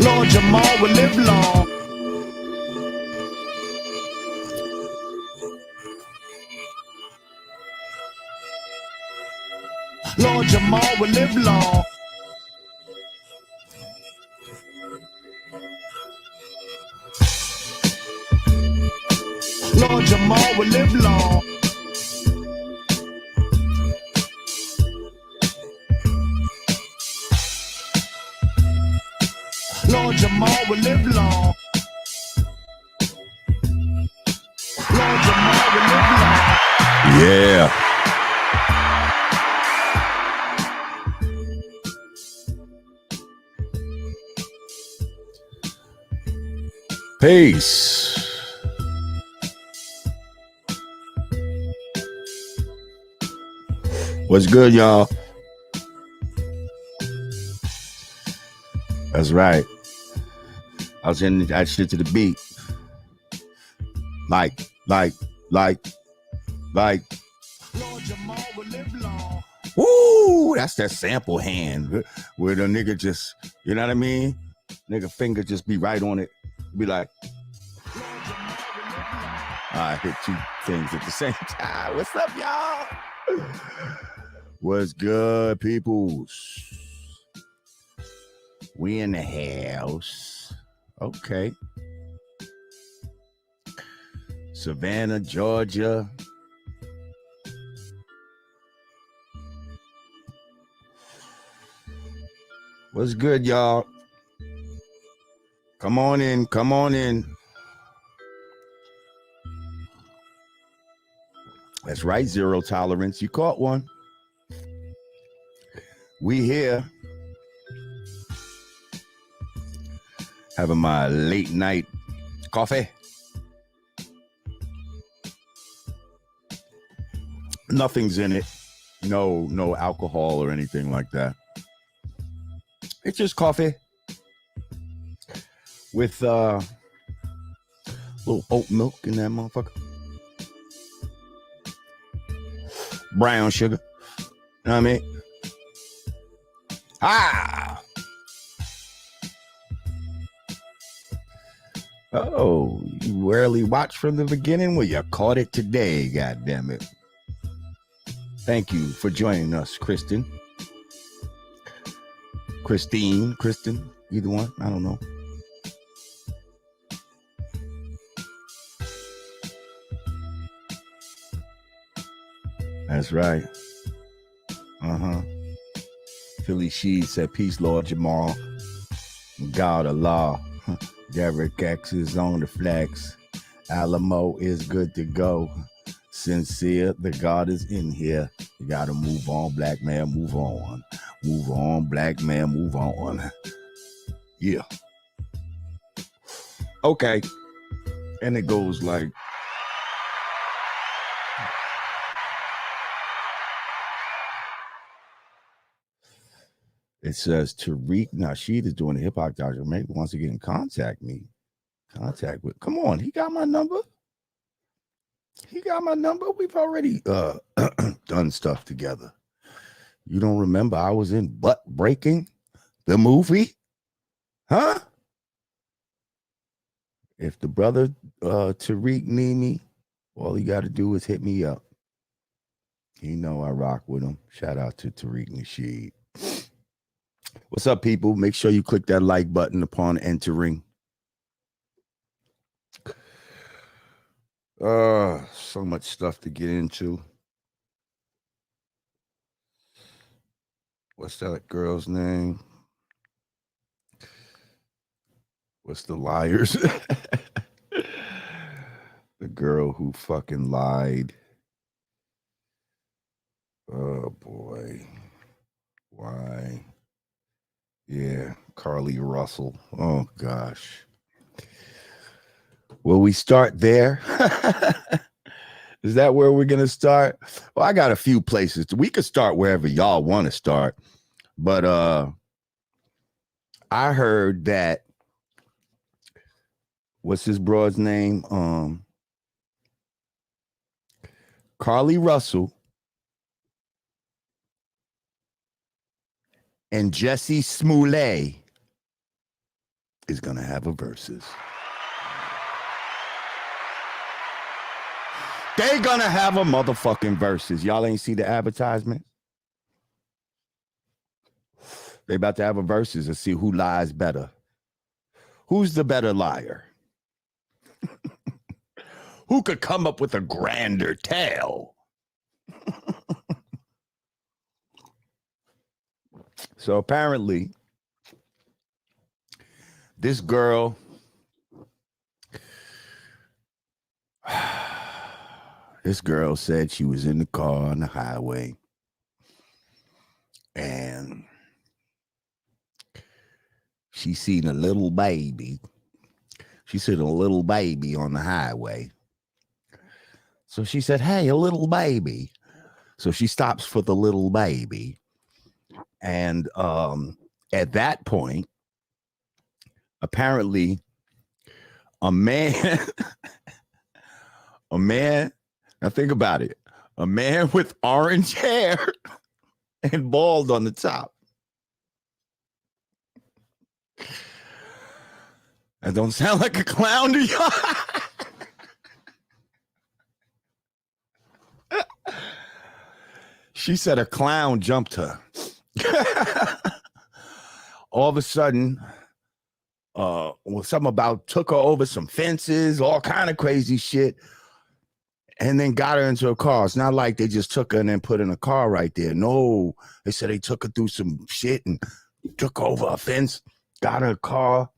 Lord Jamar will live long. Lord Jamar will live long. Lord Jamar will live long. Lord Jamar will live long. Lord Jamar will live long. Yeah. Peace. What's good, y'all? That's right. I was in that shit to the beat. Like. Lord Jamar will live long. Woo! That's that sample hand where the nigga just, you know what I mean? Nigga finger just be right on it. Be like, I hit two things at the same time. What's up, y'all? What's good, peoples? We in the house. Okay. Savannah, Georgia. What's good, y'all? Come on in. Come on in. That's right, zero tolerance. You caught one. We here. Having my late night coffee. Nothing's in it. No alcohol or anything like that. It's just coffee with little oat milk in that motherfucker. Brown sugar. You know what I mean? Ah! Oh, you rarely watch from the beginning? Well, you caught it today, goddammit. Thank you for joining us, Kristen, either one. I don't know. That's right. Philly She said, peace, Lord Jamar. God Allah. Derek X is on the flex. Alamo is good to go. Sincere, the God is in here. You gotta move on, black man, move on. Move on, black man, move on. Yeah. Okay. And it goes like, it says Tariq Nasheed is doing a hip hop doctor. Maybe wants to get in contact with. Come on, he got my number. We've already done stuff together. You don't remember I was in Butt Breaking, the movie? Huh? If the brother Tariq need me, all he got to do is hit me up. You know I rock with him. Shout out to Tariq Nasheed. What's up, people? Make sure you click that like button upon entering. So much stuff to get into. What's that girl's name? What's the liars? The girl who fucking lied. Oh boy. Why? Yeah, Carlee Russell. Oh gosh. Will we start there? Is that where we're going to start? Well, I got a few places. We could start wherever y'all want to start. But I heard that, what's his broad's name? Carlee Russell and Jesse Smollett is gonna have a versus. They gonna have a motherfucking versus. Y'all ain't see the advertisement? They about to have a versus to see who lies better. Who's the better liar? Who could come up with a grander tale? So apparently, this girl, said she was in the car on the highway and she seen a little baby. She seen a little baby on the highway. So she said, hey, a little baby. So she stops for the little baby. And at that point, apparently, a man, now think about it, a man with orange hair and bald on the top. That don't sound like a clown to y'all. She said a clown jumped her. All of a sudden, something about took her over some fences, all kind of crazy shit, and then got her into a car. It's not like they just took her and then put her in a car right there. No, they said they took her through some shit and took her over a fence, got her a car,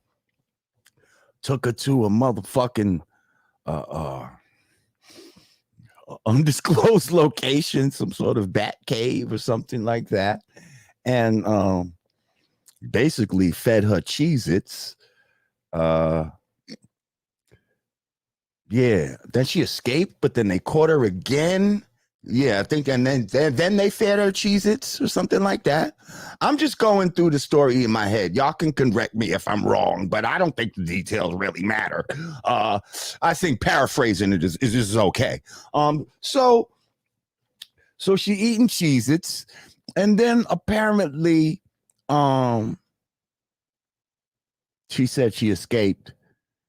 took her to a motherfucking undisclosed location, some sort of bat cave or something like that, and basically fed her Cheez-Its. Yeah, then she escaped, but then they caught her again. Yeah, I think, and then they fed her Cheez-Its or something like that. I'm just going through the story in my head. Y'all can correct me if I'm wrong, but I don't think the details really matter. I think paraphrasing it is okay. So she eating Cheez-Its, and then apparently, she said she escaped,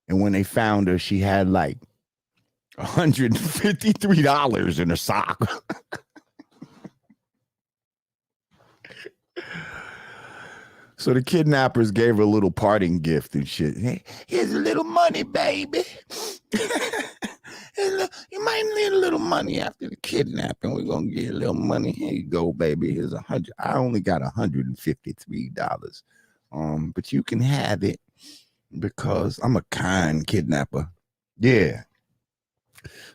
and when they found her, she had like $153 in her sock. So the kidnappers gave her a little parting gift and shit. Hey, here's a little money, baby. You might need a little money after the kidnapping. We're gonna get a little money. Here you go, baby. Here's $100. I only got $153. But you can have it because I'm a kind kidnapper. Yeah.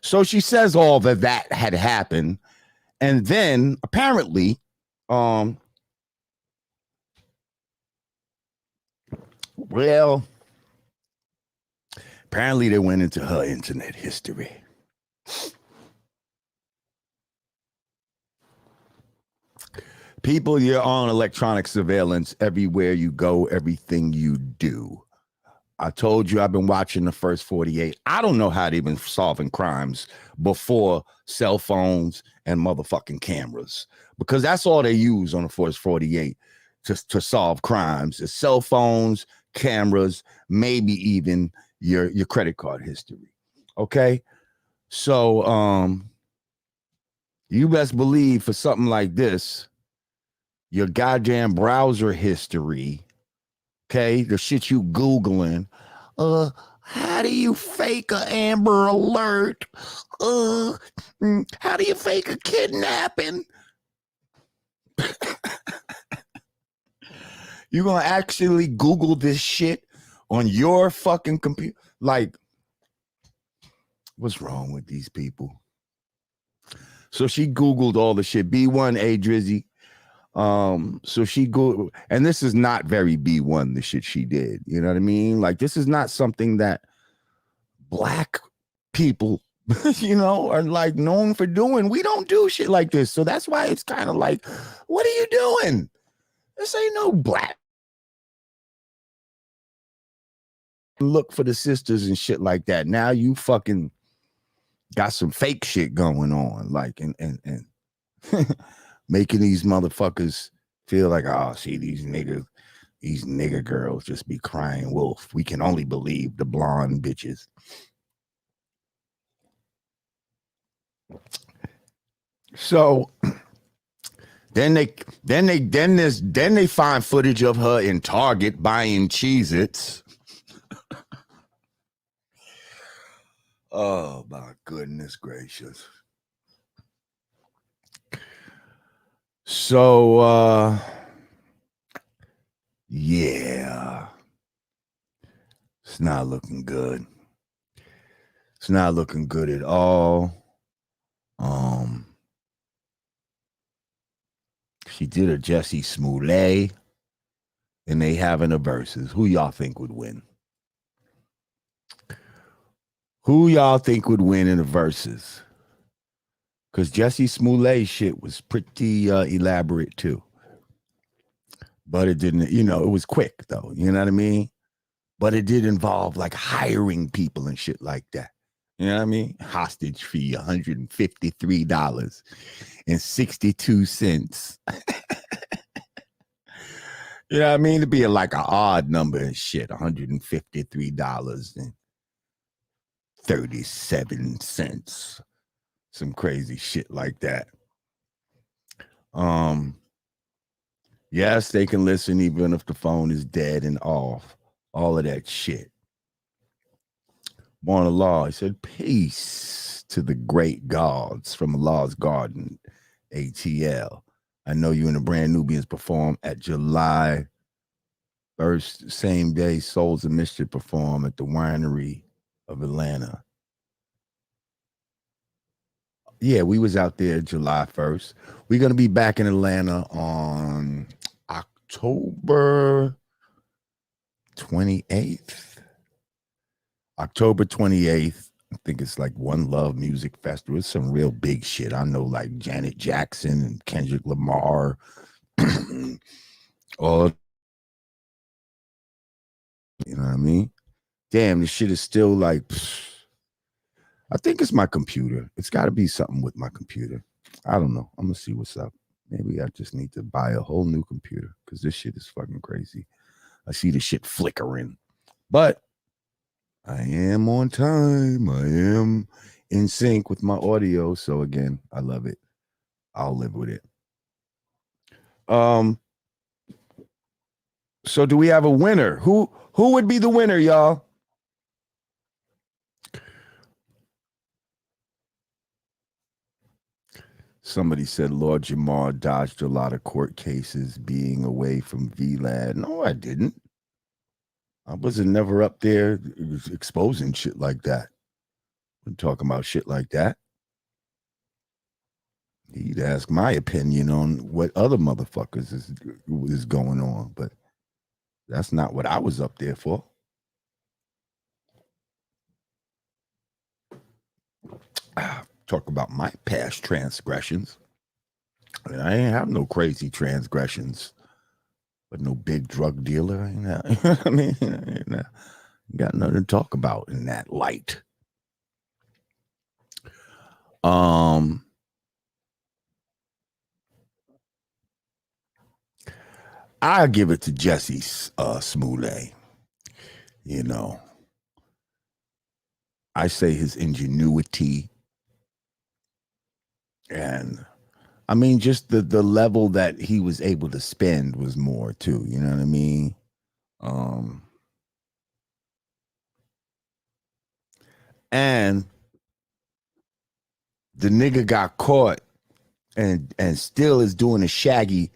So she says all that had happened, and then apparently, apparently they went into her internet history. People, you're on electronic surveillance everywhere you go, everything you do. I told you I've been watching the first 48. I don't know how they've been solving crimes before cell phones and motherfucking cameras, because that's all they use on the first 48 to solve crimes. Is cell phones, cameras, maybe even your credit card history. Okay, so you best believe for something like this, your goddamn browser history. Okay, the shit you Googling. How do you fake a Amber Alert? How do you fake a kidnapping? You're gonna actually Google this shit on your fucking computer? Like, what's wrong with these people? So she Googled all the shit. B1 A Drizzy. So she go, and this is not very B1, the shit she did. You know what I mean? Like, this is not something that black people, you know, are like known for doing. We don't do shit like this. So that's why it's kind of like, what are you doing? This ain't no black. Look for the sisters and shit like that. Now you fucking got some fake shit going on, like, and making these motherfuckers feel like, oh, see these niggas, These nigger girls just be crying wolf. We can only believe the blonde bitches. So then they find footage of her in Target buying Cheez-Its. Oh my goodness gracious. So yeah. It's not looking good. It's not looking good at all. She did a Jesse Smollett, and they having a versus. Who y'all think would win? Who y'all think would win in the versus? Because Jesse Smollett shit was pretty elaborate too. But it didn't, it was quick though. You know what I mean? But it did involve like hiring people and shit like that. You know what I mean? Hostage fee, $153.62. You know what I mean? To be like an odd number and shit, $153.37. Some crazy shit like that. Yes, they can listen even if the phone is dead and off. All of that shit. Born Allah, he said, peace to the great gods from Allah's garden, ATL. I know you and the brand Nubians perform at July 1st, same day Souls of Mischief perform at the Winery of Atlanta. Yeah, we was out there July 1st. We're going to be back in Atlanta on October 28th. October 28th. I think it's like One Love Music Festival. It's some real big shit. I know like Janet Jackson and Kendrick Lamar. All, you know what I mean? Damn, this shit is still like, I think it's my computer. It's got to be something with my computer. I don't know. I'm going to see what's up. Maybe I just need to buy a whole new computer because this shit is fucking crazy. I see the shit flickering. But I am on time. I am in sync with my audio. So again, I love it. I'll live with it. So do we have a winner? Who would be the winner, y'all? Somebody said Lord Jamar dodged a lot of court cases being away from VLAD. No, I didn't. I wasn't never up there exposing shit like that. I'm talking about shit like that. He'd ask my opinion on what other motherfuckers is going on, but that's not what I was up there for. Talk about my past transgressions. I mean, I ain't have no crazy transgressions, but no big drug dealer. I mean, got nothing to talk about in that light. I give it to Jesse Smollett. I say his ingenuity and I mean just the level that he was able to spend was more too, you know what I mean? And the nigga got caught and still is doing a shaggy.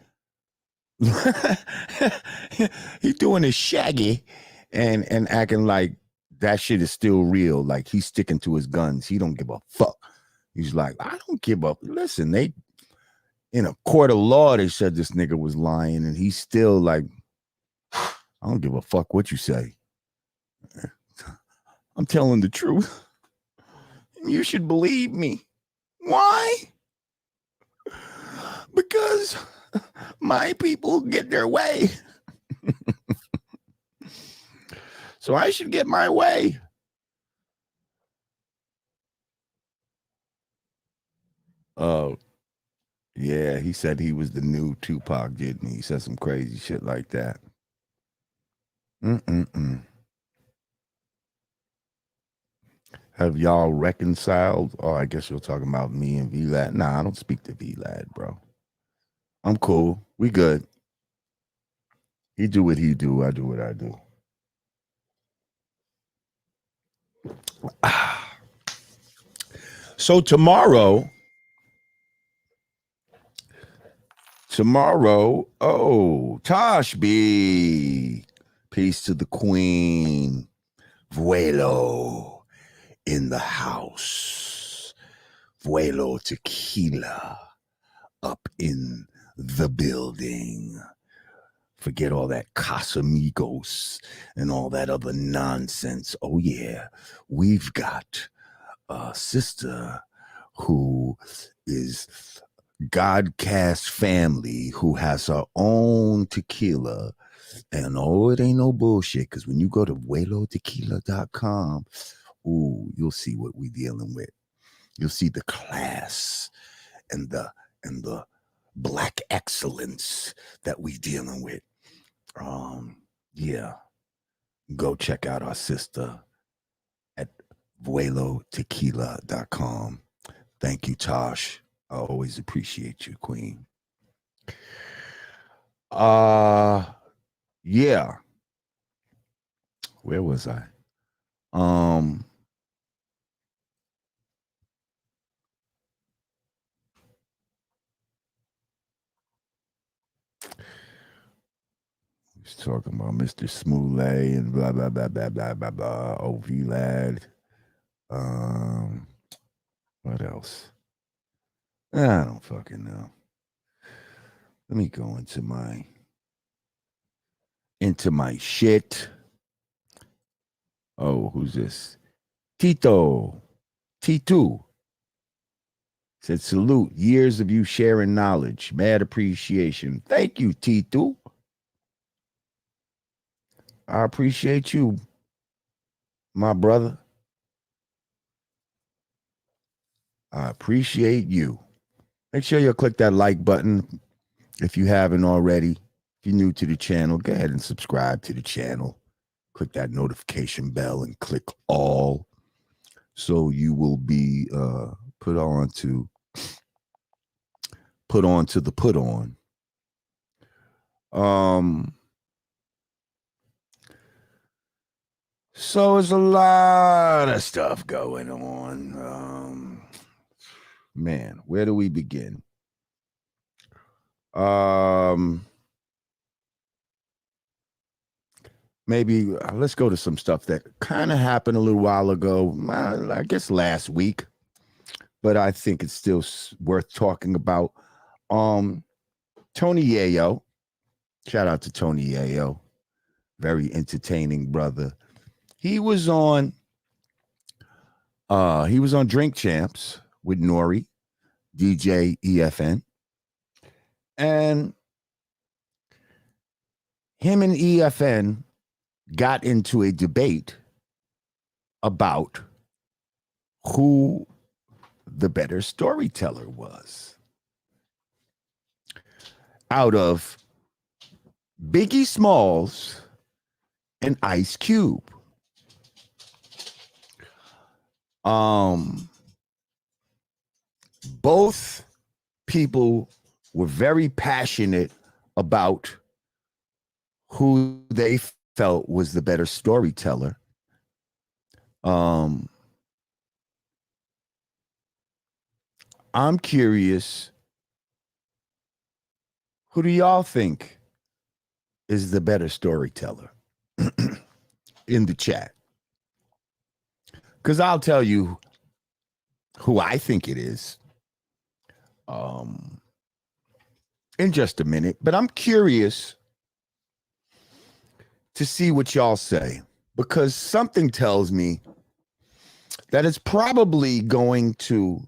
He's doing a shaggy and acting like that shit is still real. Like he's sticking to his guns. He don't give a fuck. He's like, I don't give up. Listen, they in a court of law, they said this nigga was lying, and he's still like, I don't give a fuck what you say. I'm telling the truth. You should believe me. Why? Because my people get their way. So I should get my way. Oh, yeah. He said he was the new Tupac, didn't he? He said some crazy shit like that. Mm-mm-mm. Have y'all reconciled? Oh, I guess you're talking about me and V-Lad. Nah, I don't speak to V-Lad, bro. I'm cool. We good. He do what he do. I do what I do. So tomorrow, oh, Tosh B. Peace to the queen. Vuelo in the house. Vuelo tequila up in the building. Forget all that Casamigos and all that other nonsense. Oh, yeah, we've got a sister who is Godcast family who has her own tequila. And oh, it ain't no bullshit, because when you go to vuelotequila.com, ooh, you'll see what we dealing with. You'll see the class and the black excellence that we dealing with. Yeah, go check out our sister at vuelotequila.com. Thank you, Tosh. I always appreciate you, Queen. Yeah. Where was I? He's talking about Mr. Smollett and blah blah blah blah blah blah blah. OV lad. What else? I don't fucking know. Let me go into my shit. Oh, who's this? Tito. T2 said, salute. Years of you sharing knowledge. Mad appreciation. Thank you, T2. I appreciate you, my brother. I appreciate you. Make sure you click that like button if you haven't already. If you're new to the channel, go ahead and subscribe to the channel. Click that notification bell and click all, so you will be put on to the put on. So there's a lot of stuff going on. Man, where do we begin? Maybe let's go to some stuff that kind of happened a little while ago. I guess last week, but I think it's still worth talking about. Tony Yayo, shout out to Tony Yayo, very entertaining brother. He was on Drink Champs with Nori, DJ EFN, and him and EFN got into a debate about who the better storyteller was out of Biggie Smalls and Ice Cube. Both people were very passionate about who they felt was the better storyteller. I'm curious, who do y'all think is the better storyteller in the chat? Because I'll tell you who I think it is in just a minute. But I'm curious to see what y'all say, because something tells me that it's probably going to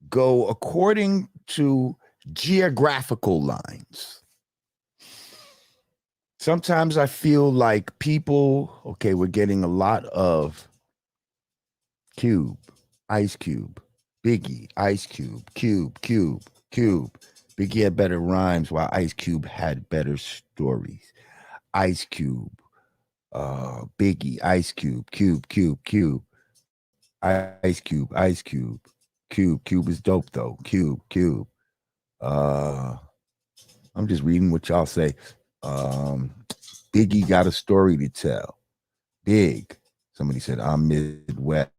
go according to geographical lines. Sometimes I feel like we're getting a lot of Cube, Ice Cube, Biggie, Ice Cube, Cube. Biggie had better rhymes while Ice Cube had better stories. Ice Cube, Biggie, Ice Cube, Cube, Ice Cube, Cube is dope though. Cube. Uh, I'm just reading what y'all say. Biggie got a story to tell. Big. Somebody said I'm Midwest.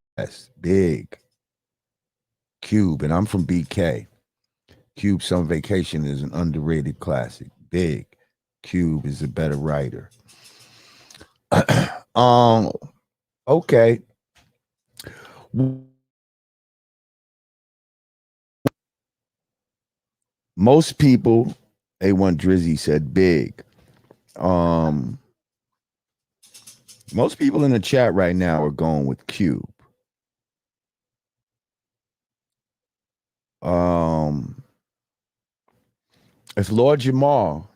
Big. Cube, and I'm from BK. Cube Summer Vacation is an underrated classic. Big. Cube is a better writer. Okay. Most people, A1 Drizzy said Big. Most people in the chat right now are going with Cube. If Lord Jamar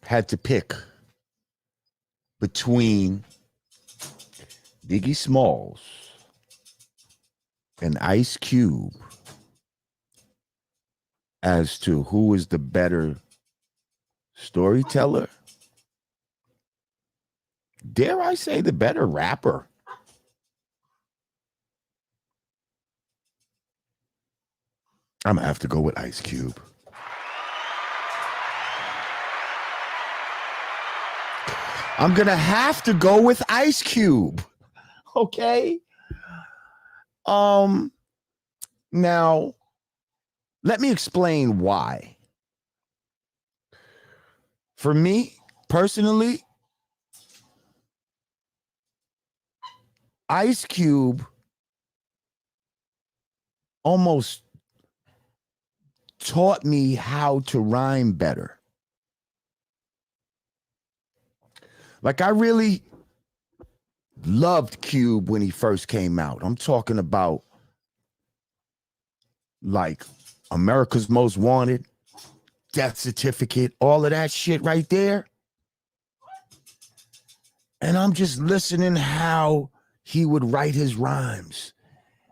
had to pick between Biggie Smalls and Ice Cube as to who is the better storyteller, dare I say the better rapper, I'm gonna have to go with Ice Cube. I'm gonna have to go with Ice Cube. Okay. Now, let me explain why. For me, personally, Ice Cube almost taught me how to rhyme better. Like, I really loved Cube when he first came out. I'm talking about like America's Most Wanted, Death Certificate, all of that shit right there. And I'm just listening how he would write his rhymes.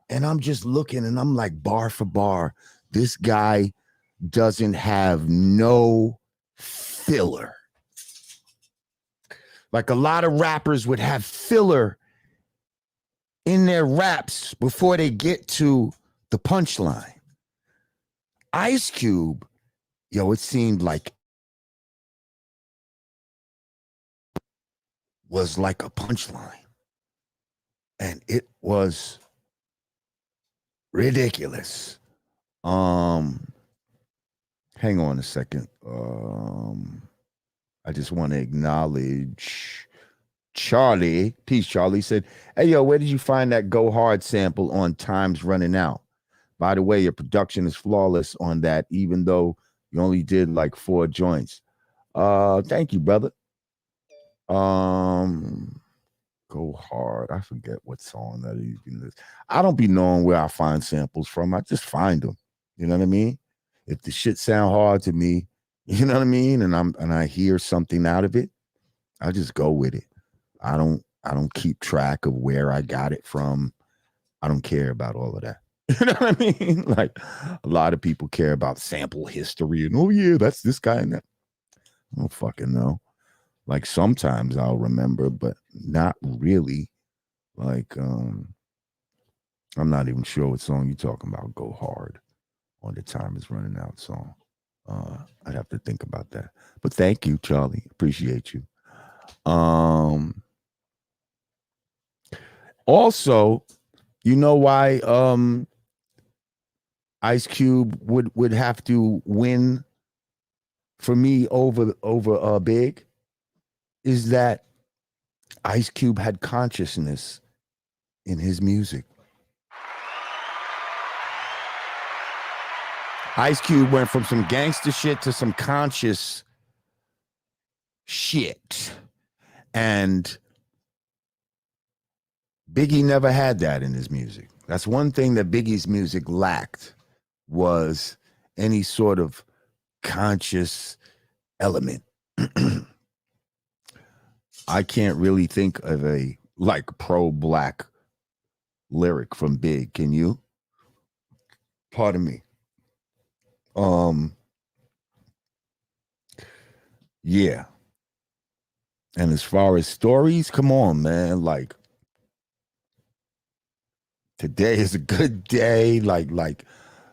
And I'm just looking and I'm like, bar for bar, this guy doesn't have no filler. Like a lot of rappers would have filler in their raps before they get to the punchline. Ice Cube, it seemed like was like a punchline. And it was ridiculous. Hang on a second. I just want to acknowledge Charlie. Peace, Charlie. Said, hey, yo, where did you find that Go Hard sample on Time's Running Out? By the way, your production is flawless on that, even though you only did like 4 joints. Thank you, brother. Go Hard. I forget what song that is. I don't be knowing where I find samples from. I just find them. You know what I mean? If the shit sound hard to me, you know what I mean? And I hear something out of it, I just go with it. I don't keep track of where I got it from. I don't care about all of that. You know what I mean? Like a lot of people care about sample history and, oh yeah, that's this guy and that. I don't fucking know. Like sometimes I'll remember, but not really. Like I'm not even sure what song you're talking about. Go Hard on the Time Is Running Out song. I'd have to think about that. But thank you, Charlie. Appreciate you. Also, you know why Ice Cube would have to win for me over Big is that Ice Cube had consciousness in his music. Ice Cube went from some gangster shit to some conscious shit. And Biggie never had that in his music. That's one thing that Biggie's music lacked, was any sort of conscious element. I can't really think of a like pro-black lyric from Big. Can you? Pardon me. Yeah. And as far as stories, come on, man. Like, today is a good day. Like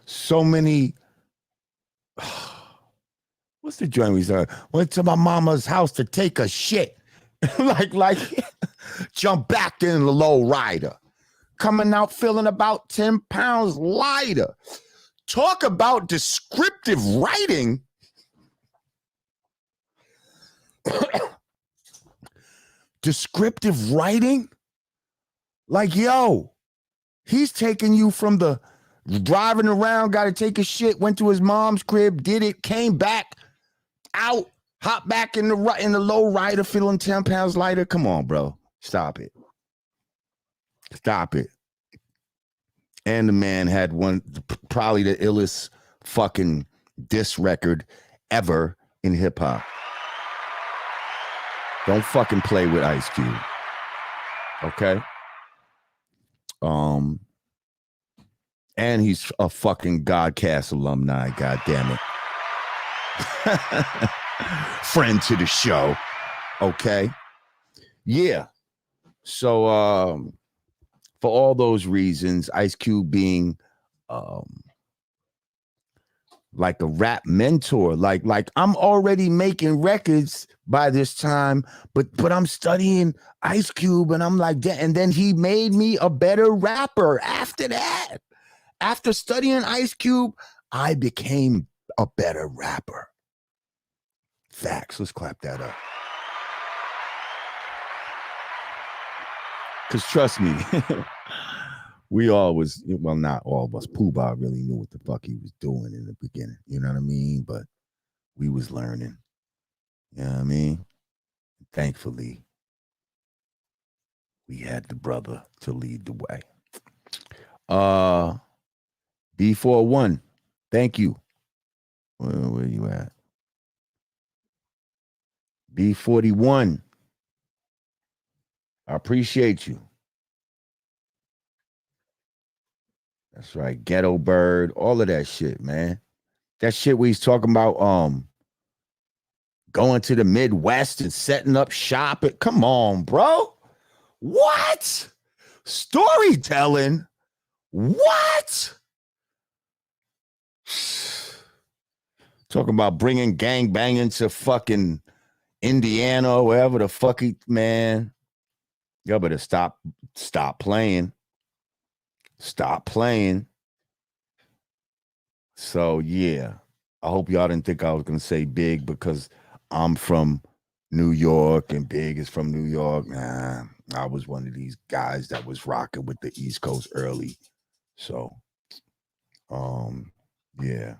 so many. What's the joint we said? Went to my mama's house to take a shit. like jump back in the low rider. Coming out feeling about 10 pounds lighter. Talk about descriptive writing. Descriptive writing? Like, yo, he's taking you from the driving around, got to take a shit, went to his mom's crib, did it, came back, out, hopped back in the low rider, feeling 10 pounds lighter. Come on, bro. Stop it. Stop it. And the man had probably the illest fucking diss record ever in hip hop. Don't fucking play with Ice Cube. Okay? And he's a fucking Godcast alumni, god damn it. Friend to the show. Okay? Yeah. So for all those reasons, Ice Cube being like a rap mentor, like I'm already making records by this time, but I'm studying Ice Cube, and I'm like that, and then he made me a better rapper after that. After studying Ice Cube, I became a better rapper. Facts. Let's clap that up. Because trust me, we always, well, not all of us, Pooh Bah really knew what the fuck he was doing in the beginning. You know what I mean? But we was learning. You know what I mean? Thankfully, we had the brother to lead the way. B41, thank you. Where you at? B41, I appreciate you. That's right. Ghetto Bird, all of that shit, man. That shit we was talking about, going to the Midwest and setting up shop. Come on, bro. What? Storytelling? What? Talking about bringing gangbanging to fucking Indiana or wherever the fuck man. Y'all better stop playing. Stop playing. So, yeah. I hope y'all didn't think I was going to say Big because I'm from New York and Big is from New York. Nah, I was one of these guys that was rocking with the East Coast early. So, yeah.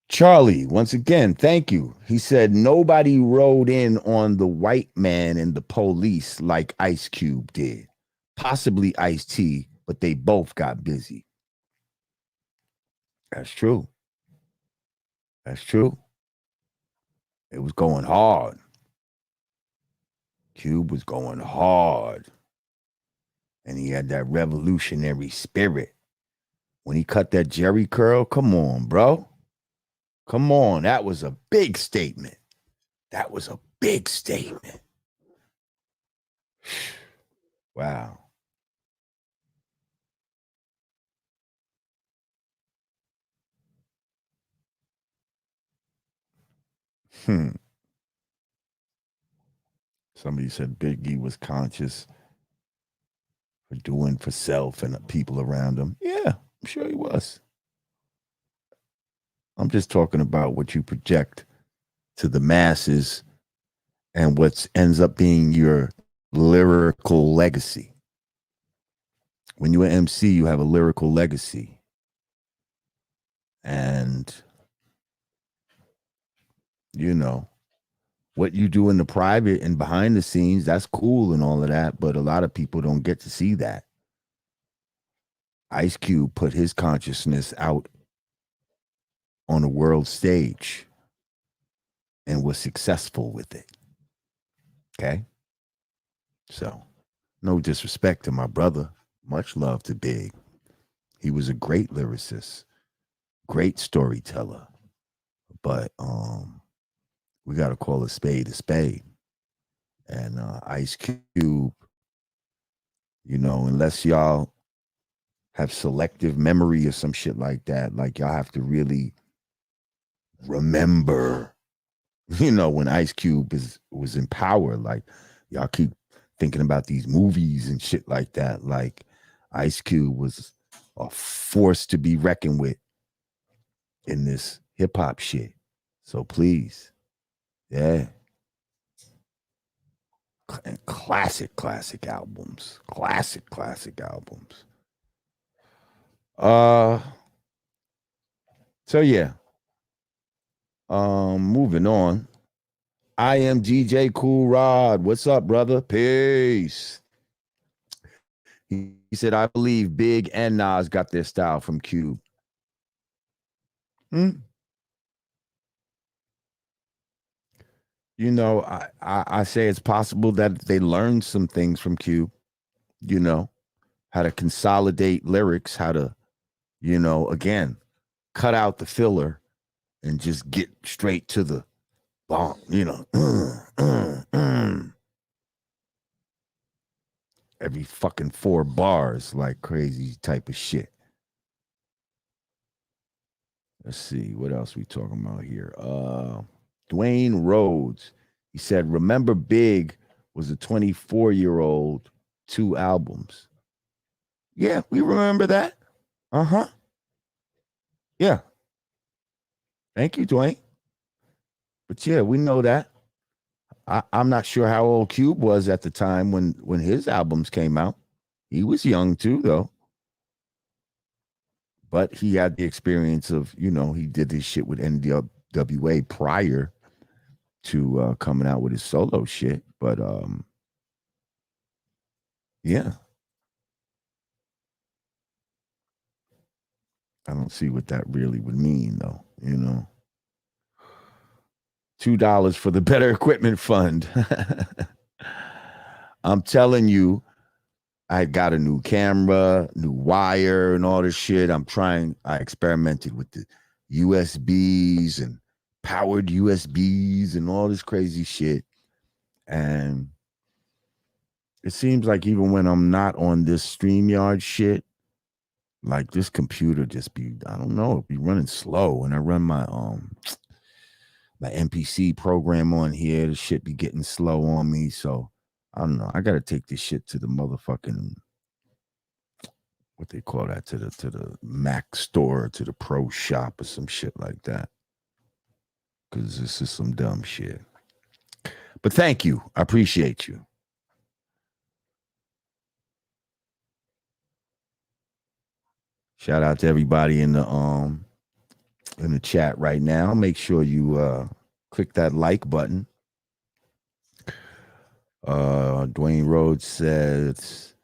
Charlie, once again, thank you. He said nobody rode in on the white man and the police like Ice Cube did. Possibly Ice-T, but they both got busy. That's true. That's true. It was going hard. Cube was going hard. And he had that revolutionary spirit. When he cut that Jerry curl, come on, bro. Come on. That was a big statement. That was a big statement. Wow. Somebody said Biggie was conscious for doing for self and the people around him. Yeah, I'm sure he was. I'm just talking about what you project to the masses and what ends up being your lyrical legacy. When you're an MC, you have a lyrical legacy. And, you know, what you do in the private and behind the scenes, that's cool and all of that, but a lot of people don't get to see that. Ice Cube put his consciousness out on a world stage and was successful with it. Okay? So, no disrespect to my brother. Much love to Big. He was a great lyricist, great storyteller. But we got to call a spade a spade. And Ice Cube, unless y'all have selective memory or some shit like that, like y'all have to really remember, when Ice Cube was in power. Like y'all keep thinking about these movies and shit like that. Like Ice Cube was a force to be reckoned with in this hip hop shit. So please, yeah. Classic albums. Classic albums. So yeah. Moving on. I am DJ Cool Rod. What's up, brother? Peace. He said, I believe Big and Nas got their style from Cube. I say it's possible that they learned some things from Cube, how to consolidate lyrics, how to, again, cut out the filler and just get straight to the bomb, every fucking 4 bars, like crazy type of shit. Let's see what else we talking about here. Dwayne Rhodes, he said, remember Big was a 24-year-old, 2 albums. Yeah, we remember that. Yeah. Thank you, Dwayne. But yeah, we know that. I'm not sure how old Cube was at the time when his albums came out. He was young too, though. But he had the experience of, he did this shit with NWA prior to coming out with his solo shit. But yeah. I don't see what that really would mean, though, $2 for the Better Equipment Fund. I'm telling you, I got a new camera, new wire, and all this shit. I experimented with the USBs and powered USBs and all this crazy shit. And it seems like even when I'm not on this StreamYard shit, like this computer just I don't know, it'd be running slow. And I run my MPC program on here, the shit be getting slow on me. So I don't know. I gotta take this shit to the motherfucking, what they call that, to the Mac store, to the pro shop or some shit like that. Because this is some dumb shit. But thank you. I appreciate you. Shout out to everybody in the chat right now. Make sure you click that like button. Dwayne Rhodes says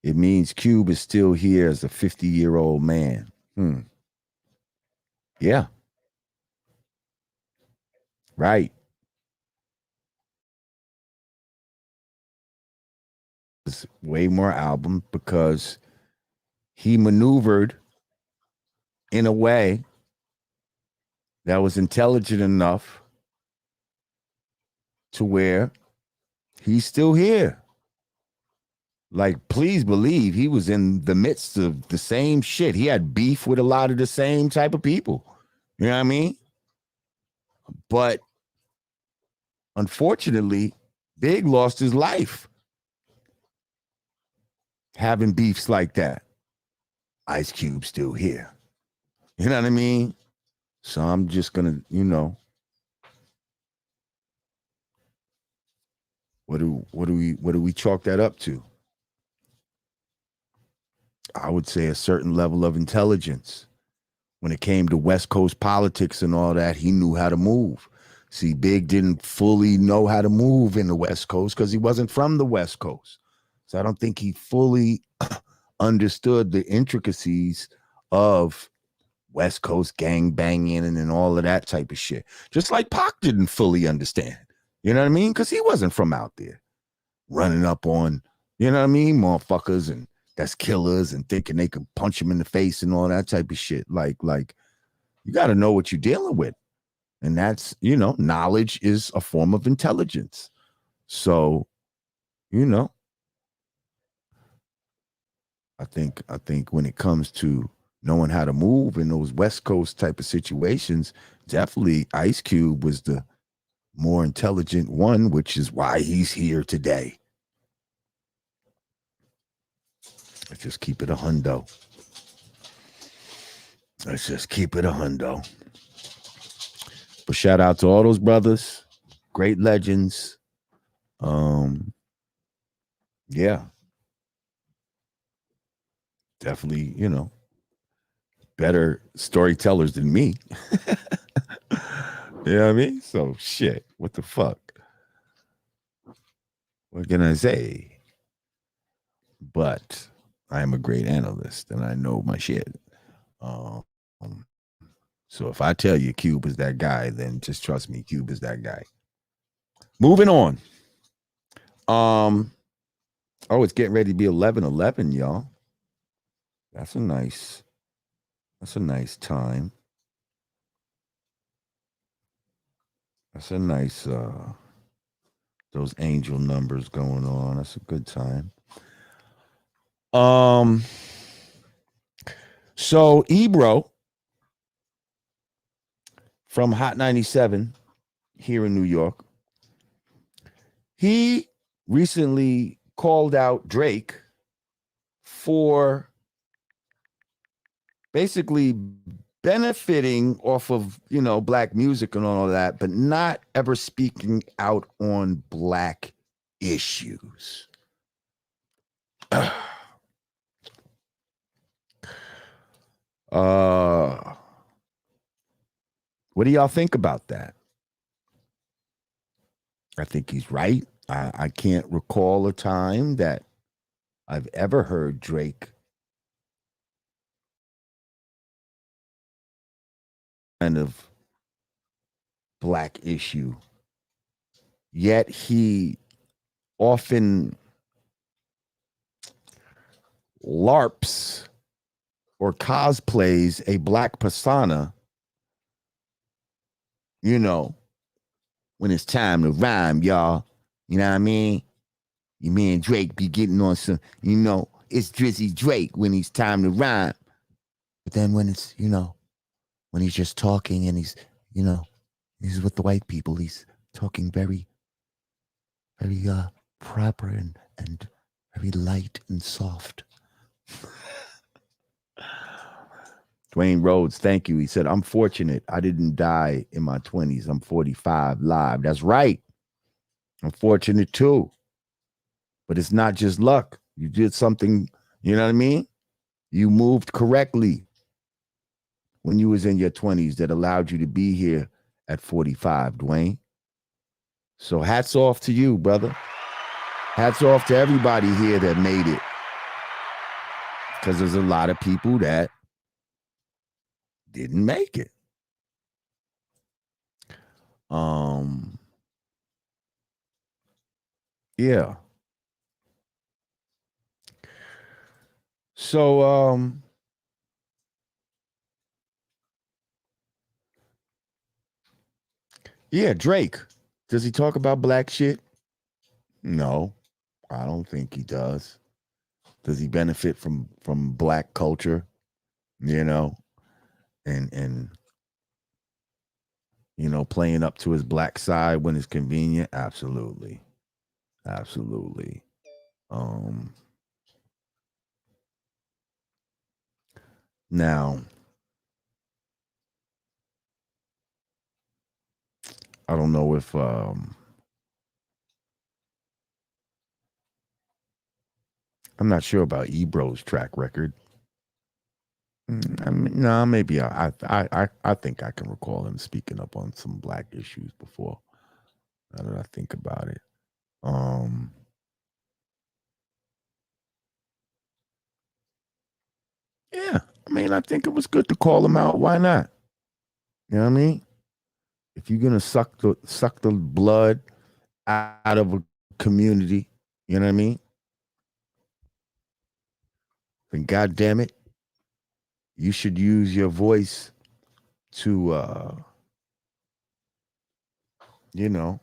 it means Cube is still here as a 50-year-old man. Yeah. Right. It's way more album because he maneuvered in a way that was intelligent enough to where he's still here. Like, please believe he was in the midst of the same shit. He had beef with a lot of the same type of people. You know what I mean? But unfortunately, Big lost his life having beefs like that. Ice Cube still here. You know what I mean? So I'm just gonna, what do we chalk that up to? I would say a certain level of intelligence. When it came to West Coast politics and all that, he knew how to move. See, Big didn't fully know how to move in the West Coast because he wasn't from the West Coast. So I don't think he fully understood the intricacies of West Coast gang banging and all of that type of shit. Just like Pac didn't fully understand. You know what I mean? Because he wasn't from out there running up on, you know what I mean, motherfuckers and that's killers and thinking they could punch him in the face and all that type of shit. Like you got to know what you're dealing with. And that's, knowledge is a form of intelligence. So, I think when it comes to knowing how to move in those West Coast type of situations, definitely Ice Cube was the more intelligent one, which is why he's here today. Let's just keep it a hundo. Let's just keep it a hundo. But shout out to all those brothers, great legends. Yeah. Definitely, better storytellers than me. You know what I mean? So shit, what the fuck? What can I say? But I am a great analyst and I know my shit. Um, so if I tell you Cube is that guy, then just trust me, Cube is that guy. Moving on. Oh, it's getting ready to be 11:11, y'all. That's a nice time. That's a nice those angel numbers going on. That's a good time. So Ebro from Hot 97 here in New York, he recently called out Drake for basically benefiting off of, black music and all of that, but not ever speaking out on black issues. What do y'all think about that? I think he's right. I can't recall a time that I've ever heard Drake kind of black issue. Yet he often LARPs or cosplays a black persona, when it's time to rhyme, y'all. You know what I mean? You me and Drake be getting on some, it's Drizzy Drake when he's time to rhyme. But then when it's, when he's just talking and he's, he's with the white people, he's talking very, very proper and very light and soft. Dwayne Rhodes, thank you. He said, I'm fortunate. I didn't die in my 20s. I'm 45 live. That's right. I'm fortunate too. But it's not just luck. You did something, you know what I mean? You moved correctly when you was in your 20s that allowed you to be here at 45, Dwayne. So hats off to you, brother. Hats off to everybody here that made it. Because there's a lot of people that didn't make it. Yeah. So yeah, Drake. Does he talk about black shit? No, I don't think he does. Does he benefit from black culture? And playing up to his black side when it's convenient? Absolutely. Absolutely. Now, I don't know if I'm not sure about Ebro's track record. No, maybe I think I can recall him speaking up on some black issues before. Now that I think about it. Yeah, I think it was good to call him out. Why not? You know what I mean? If you're gonna suck the blood out of a community, you know what I mean? Then God damn it, you should use your voice to you know,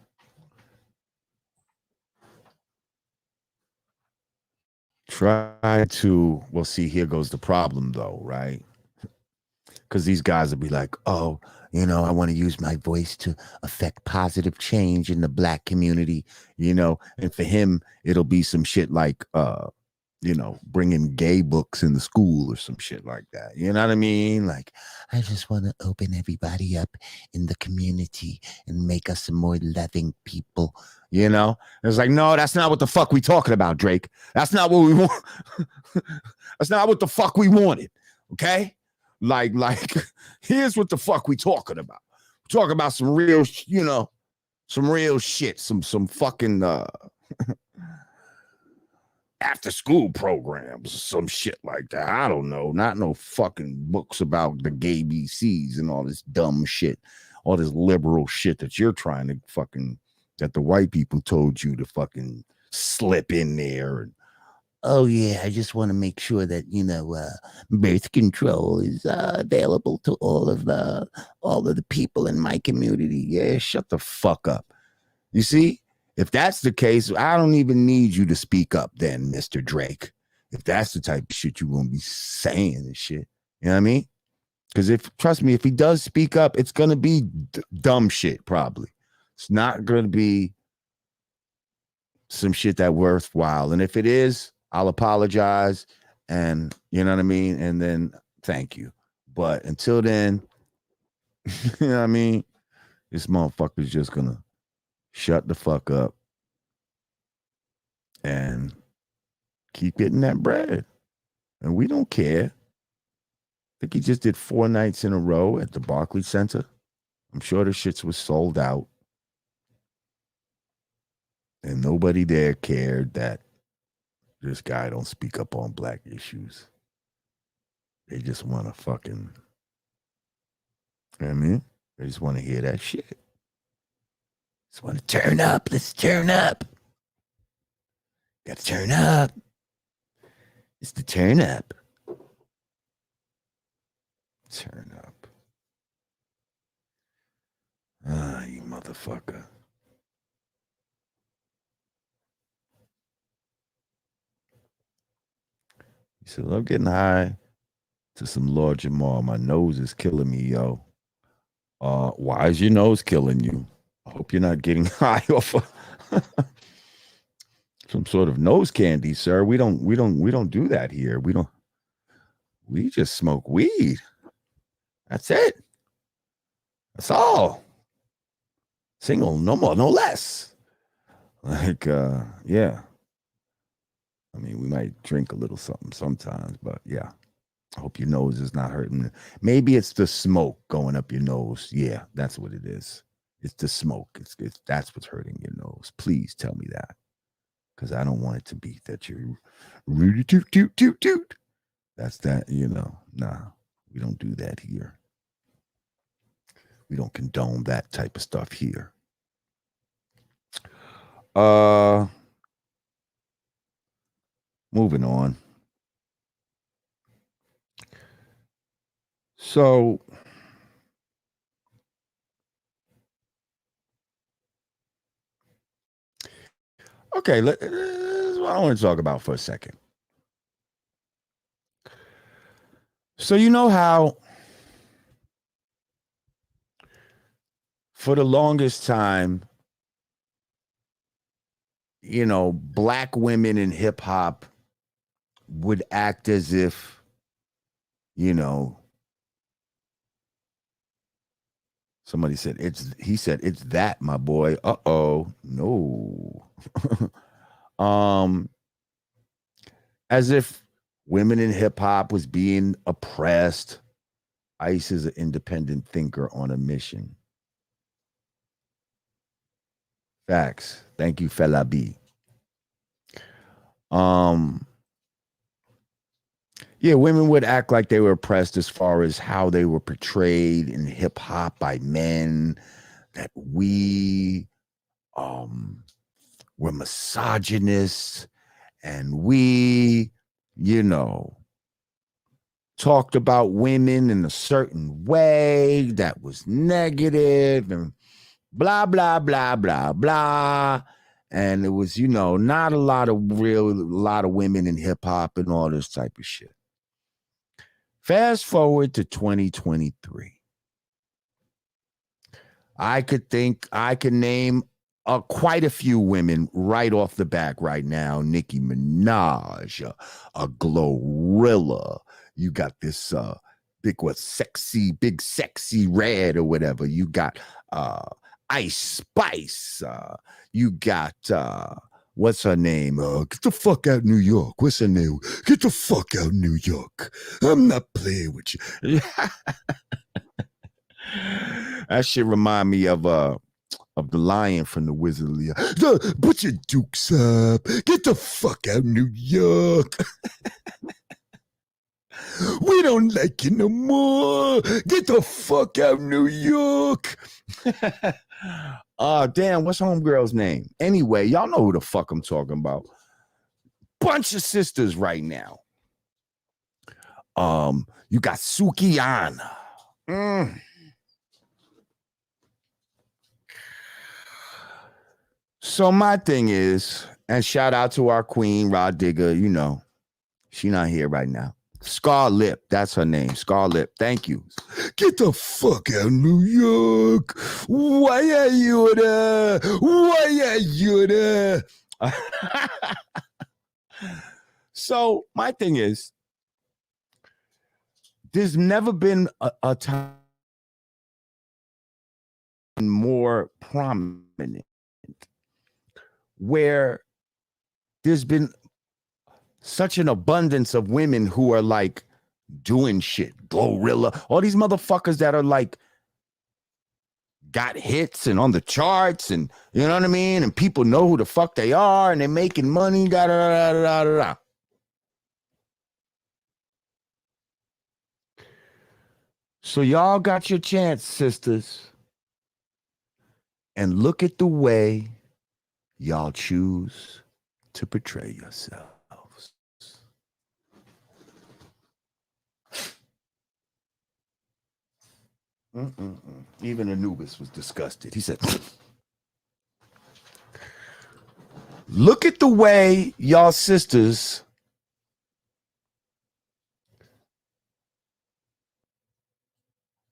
try to, well, see, here goes the problem though, right? Because these guys will be like, oh, I want to use my voice to affect positive change in the black community, and for him, it'll be some shit like, bringing gay books in the school or some shit like that. You know what I mean? Like, I just want to open everybody up in the community and make us some more loving people. It's like, no, that's not what the fuck we talking about, Drake. That's not what we want. That's not what the fuck we wanted. Okay? Like, here's what the fuck we talking about. We're talking about some real, some real shit, some fucking after school programs, some shit like that. I don't know. Not no fucking books about the gay BCs and all this dumb shit, all this liberal shit that you're trying to fucking, that the white people told you to fucking slip in there. And oh yeah, I just want to make sure that birth control is available to all of the people in my community. Yeah, shut the fuck up. You see? If that's the case, I don't even need you to speak up then, Mr. Drake. If that's the type of shit you're going to be saying and shit. You know what I mean? Because trust me, if he does speak up, it's going to be dumb shit, probably. It's not going to be some shit that worthwhile. And if it is, I'll apologize. And you know what I mean? And then thank you. But until then, you know what I mean? This motherfucker's just going to shut the fuck up and keep getting that bread. And we don't care. I think he just did 4 nights in a row at the Barclays Center. I'm sure the shits was sold out. And nobody there cared that this guy don't speak up on black issues. They just want to fucking, you know what I mean? They just want to hear that shit. Just want to turn up. Let's turn up. Got to turn up. It's the turn up. Turn up. Ah, you motherfucker. He said, I'm getting high to some Lord Jamar. My nose is killing me, yo. Why is your nose killing you? I hope you're not getting high off of some sort of nose candy, sir. We don't do that here. We just smoke weed. That's it. That's all. Single, no more, no less. Like, yeah. I mean, we might drink a little something sometimes, but yeah. I hope your nose is not hurting. Maybe it's the smoke going up your nose. Yeah, that's what it is. It's the smoke. It's that's what's hurting your nose. Please tell me that. Because I don't want it to be that you're really toot. That's that, nah, we don't do that here. We don't condone that type of stuff here. Moving on. So, okay, this is what I want to talk about for a second. So you know how for the longest time, black women in hip hop would act as if, somebody said, he said, it's that, my boy. Uh-oh, no. As if women in hip hop was being oppressed. Ice is an independent thinker on a mission. Facts. Thank you, Fela B. Yeah, women would act like they were oppressed as far as how they were portrayed in hip hop by men, that we were misogynists and we, talked about women in a certain way that was negative and blah, blah, blah, blah, blah. And it was, not a lot of women in hip hop and all this type of shit. Fast forward to 2023. I could name quite a few women right off the back right now. Nicki Minaj, a Glorilla. You got this big sexy red or whatever. You got Ice Spice. You got what's her name? Get the fuck out New York. What's her name? Get the fuck out New York. I'm not playing with you. That shit remind me of the lion from the Wizard of Oz. Put your dukes up. Get the fuck out New York. We don't like you no more. Get the fuck out New York. Damn, what's homegirl's name? Anyway, y'all know who the fuck I'm talking about. Bunch of sisters right now. You got Sukihana. So my thing is, and shout out to our queen, Rod Digger, she not here right now. Scarlett, that's her name. Scarlett, thank you. Get the fuck out of New York. Why are you there? Why are you there? So my thing is, there's never been a time more prominent where there's been such an abundance of women who are like doing shit. Glorilla, all these motherfuckers that are like got hits and on the charts, and you know what I mean, and people know who the fuck they are, and they're making money. Da da da da da da. So y'all got your chance, sisters, and look at the way y'all choose to portray yourselves. Even Anubis was disgusted. He said, look at the way y'all sisters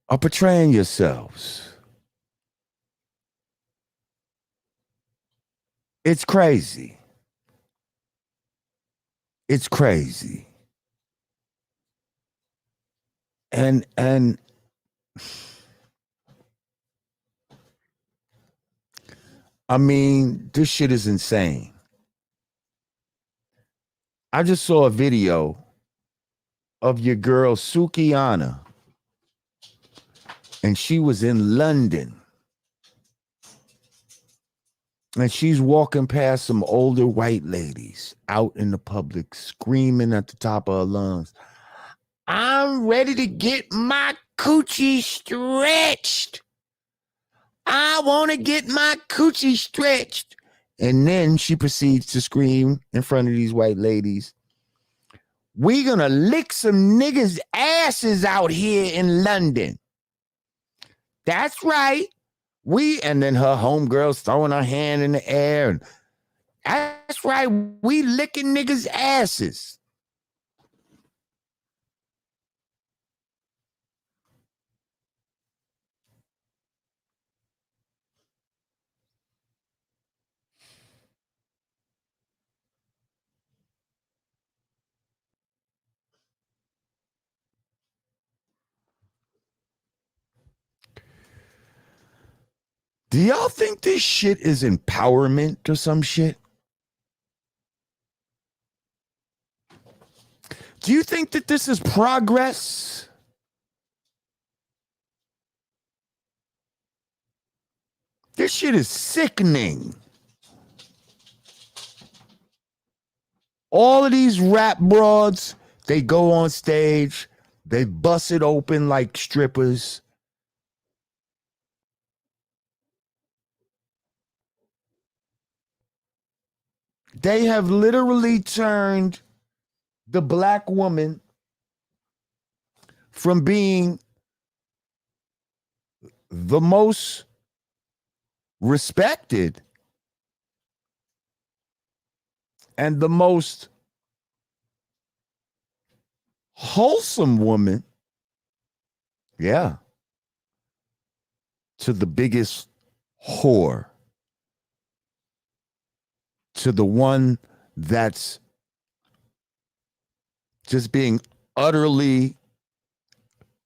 are portraying yourselves. It's crazy. It's crazy. And I mean, this shit is insane. I just saw a video of your girl Sukihana, and she was in London. And she's walking past some older white ladies out in the public, screaming at the top of her lungs, I'm ready to get my coochie stretched. I want to get my coochie stretched. And then she proceeds to scream in front of these white ladies, we gonna lick some niggas' asses out here in London. That's right. And then her homegirl's throwing her hand in the air. And that's right. We licking niggas' asses. Do y'all think this shit is empowerment or some shit? Do you think that this is progress? This shit is sickening. All of these rap broads, they go on stage, they bust it open like strippers. They have literally turned the black woman from being the most respected, and the most wholesome woman, yeah, to the biggest whore, to the one that's just being utterly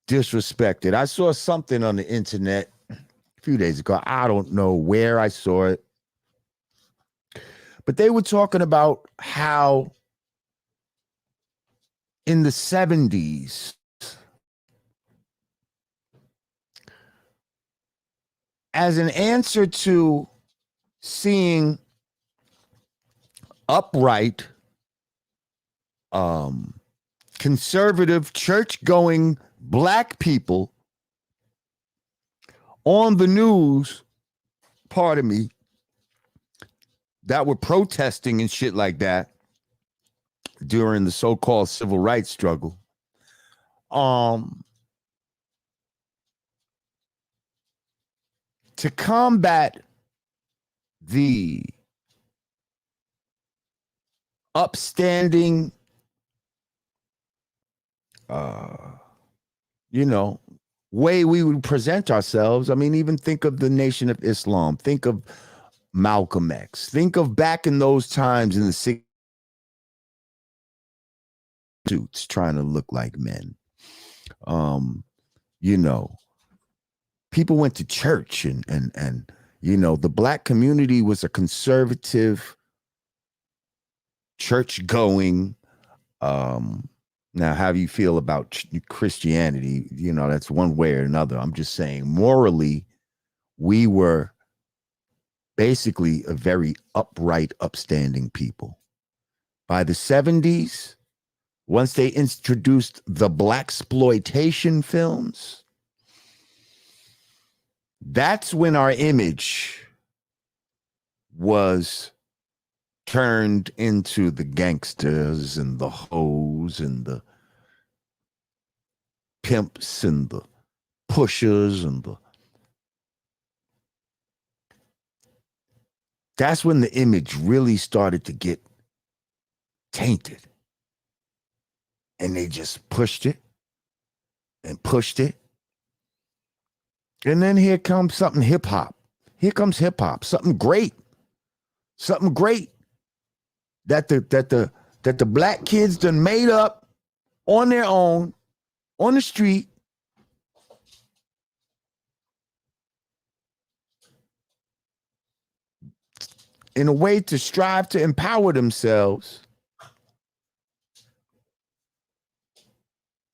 disrespected. I saw something on the internet a few days ago. I don't know where I saw it, but they were talking about how in the 70s, as an answer to seeing upright, conservative, church-going black people on the news, pardon me, that were protesting and shit like that during the so-called civil rights struggle. To combat the upstanding, way we would present ourselves. I mean, even think of the Nation of Islam. Think of Malcolm X. Think of back in those times in the 60s, suits trying to look like men. People went to church and the black community was a conservative, church-going. Now, how do you feel about Christianity? That's one way or another. I'm just saying, morally, we were basically a very upright, upstanding people. By the 70s, once they introduced the blaxploitation films, that's when our image was turned into the gangsters and the hoes and the pimps and the pushers that's when the image really started to get tainted. And they just pushed it and pushed it. And then here comes something hip hop. Here comes hip hop, something great. Something great that the black kids done made up on their own, on the street. In a way to strive to empower themselves.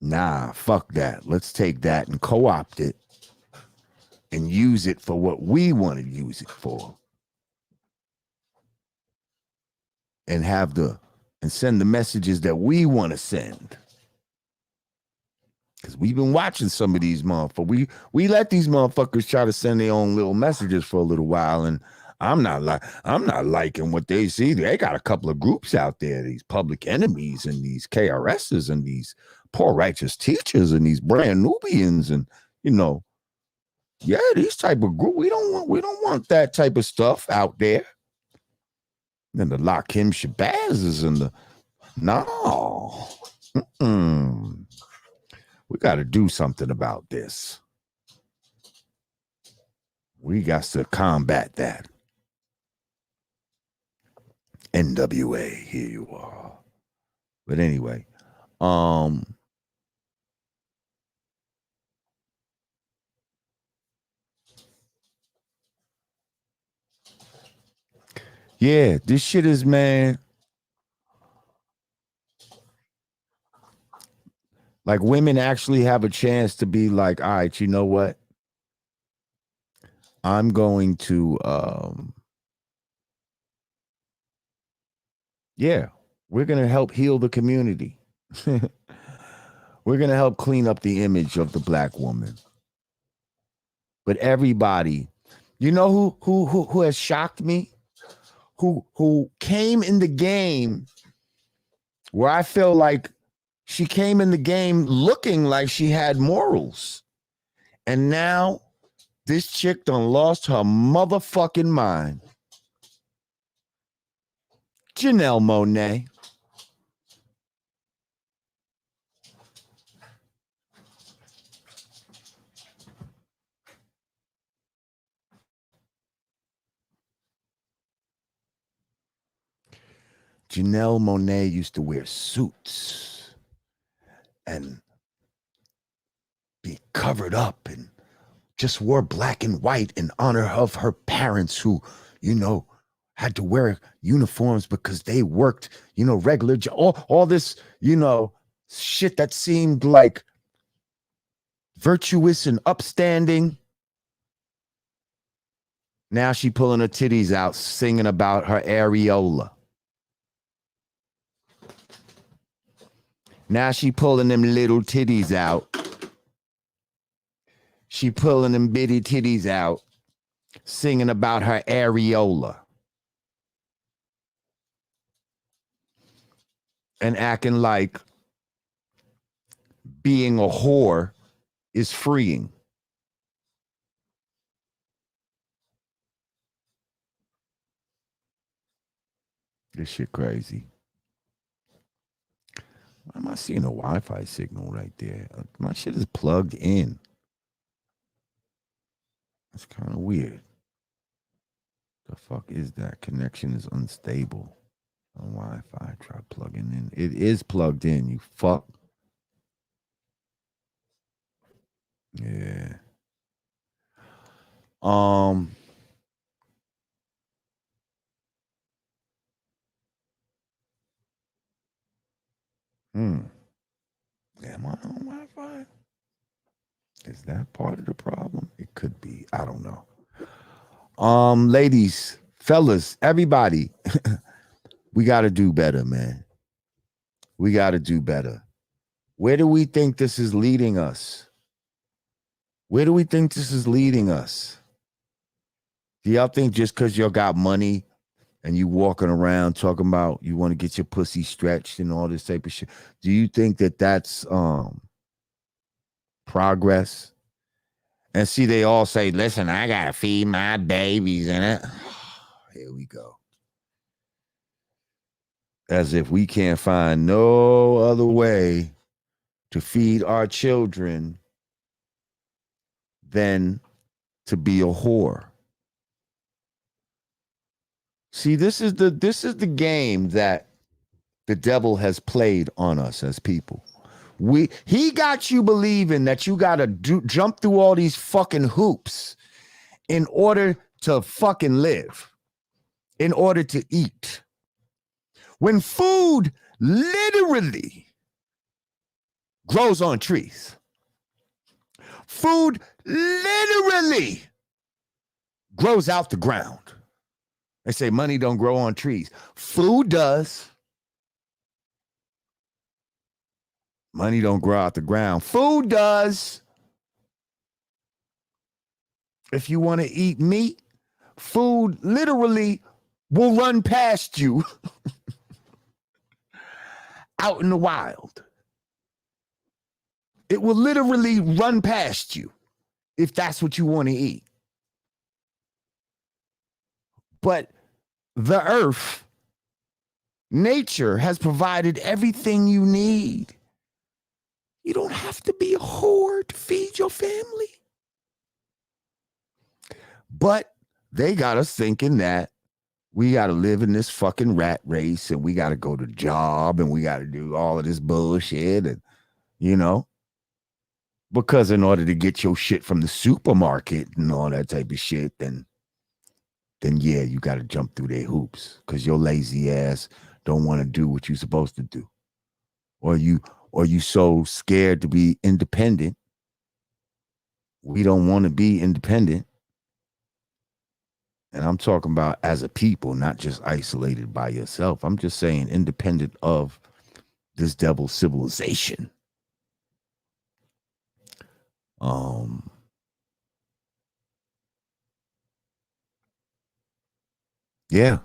Nah, fuck that. Let's take that and co-opt it and use it for what we want to use it for. And send the messages that we want to send. Because we've been watching some of these motherfuckers. We let these motherfuckers try to send their own little messages for a little while, and I'm not liking what they see. They got a couple of groups out there, these public enemies and these KRSs and these poor righteous teachers and these brand Nubians and these type of group. We don't want that type of stuff out there. And the Lakim Shabazz and the no. We got to do something about this. We got to combat that. NWA, here you are. But anyway, yeah, this shit is, man. Like, women actually have a chance to be like, all right, you know what? I'm going to, we're going to help heal the community. We're going to help clean up the image of the black woman. But everybody, who has shocked me? Who came in the game where I feel like she came in the game looking like she had morals. And now This chick done lost her motherfucking mind. Janelle Monáe. Janelle Monáe used to wear suits and be covered up and just wore black and white in honor of her parents who, had to wear uniforms because they worked, regular, all this, shit that seemed like virtuous and upstanding. Now she pulling her titties out, singing about her areola. Now she pulling them little titties out. She pulling them bitty titties out, singing about her areola. And acting like being a whore is freeing. This shit crazy. Why am I seeing a Wi-Fi signal right there? My shit is plugged in. That's kind of weird. The fuck is that? Connection is unstable on Wi-Fi. Try plugging in. It is plugged in, you fuck. Yeah. Am I on Wi-Fi? Is that part of the problem? It could be. I don't know. Ladies, fellas, everybody, we got to do better, man. We got to do better. Where do we think this is leading us? Where do we think this is leading us? Do y'all think just because y'all got money and you walking around talking about you want to get your pussy stretched and all this type of shit, do you think that that's progress? And see, they all say, listen, I got to feed my babies in it. Here we go. As if we can't find no other way to feed our children than to be a whore. See, this is the game that the devil has played on us as people. He got you believing that you got to jump through all these fucking hoops in order to fucking live, in order to eat. When food literally grows on trees. Food literally grows out the ground. They say money don't grow on trees. Food does. Money don't grow out the ground. Food does. If you want to eat meat, food literally will run past you out in the wild. It will literally run past you if that's what you want to eat. But the earth, nature has provided everything you need. You don't have to be a whore to feed your family. But they got us thinking that we got to live in this fucking rat race and we got to go to job and we got to do all of this bullshit and, because in order to get your shit from the supermarket and all that type of shit, then yeah, you got to jump through their hoops because your lazy ass don't want to do what you're supposed to do. Or you so scared to be independent. We don't want to be independent. And I'm talking about as a people, not just isolated by yourself. I'm just saying independent of this devil civilization. Yeah.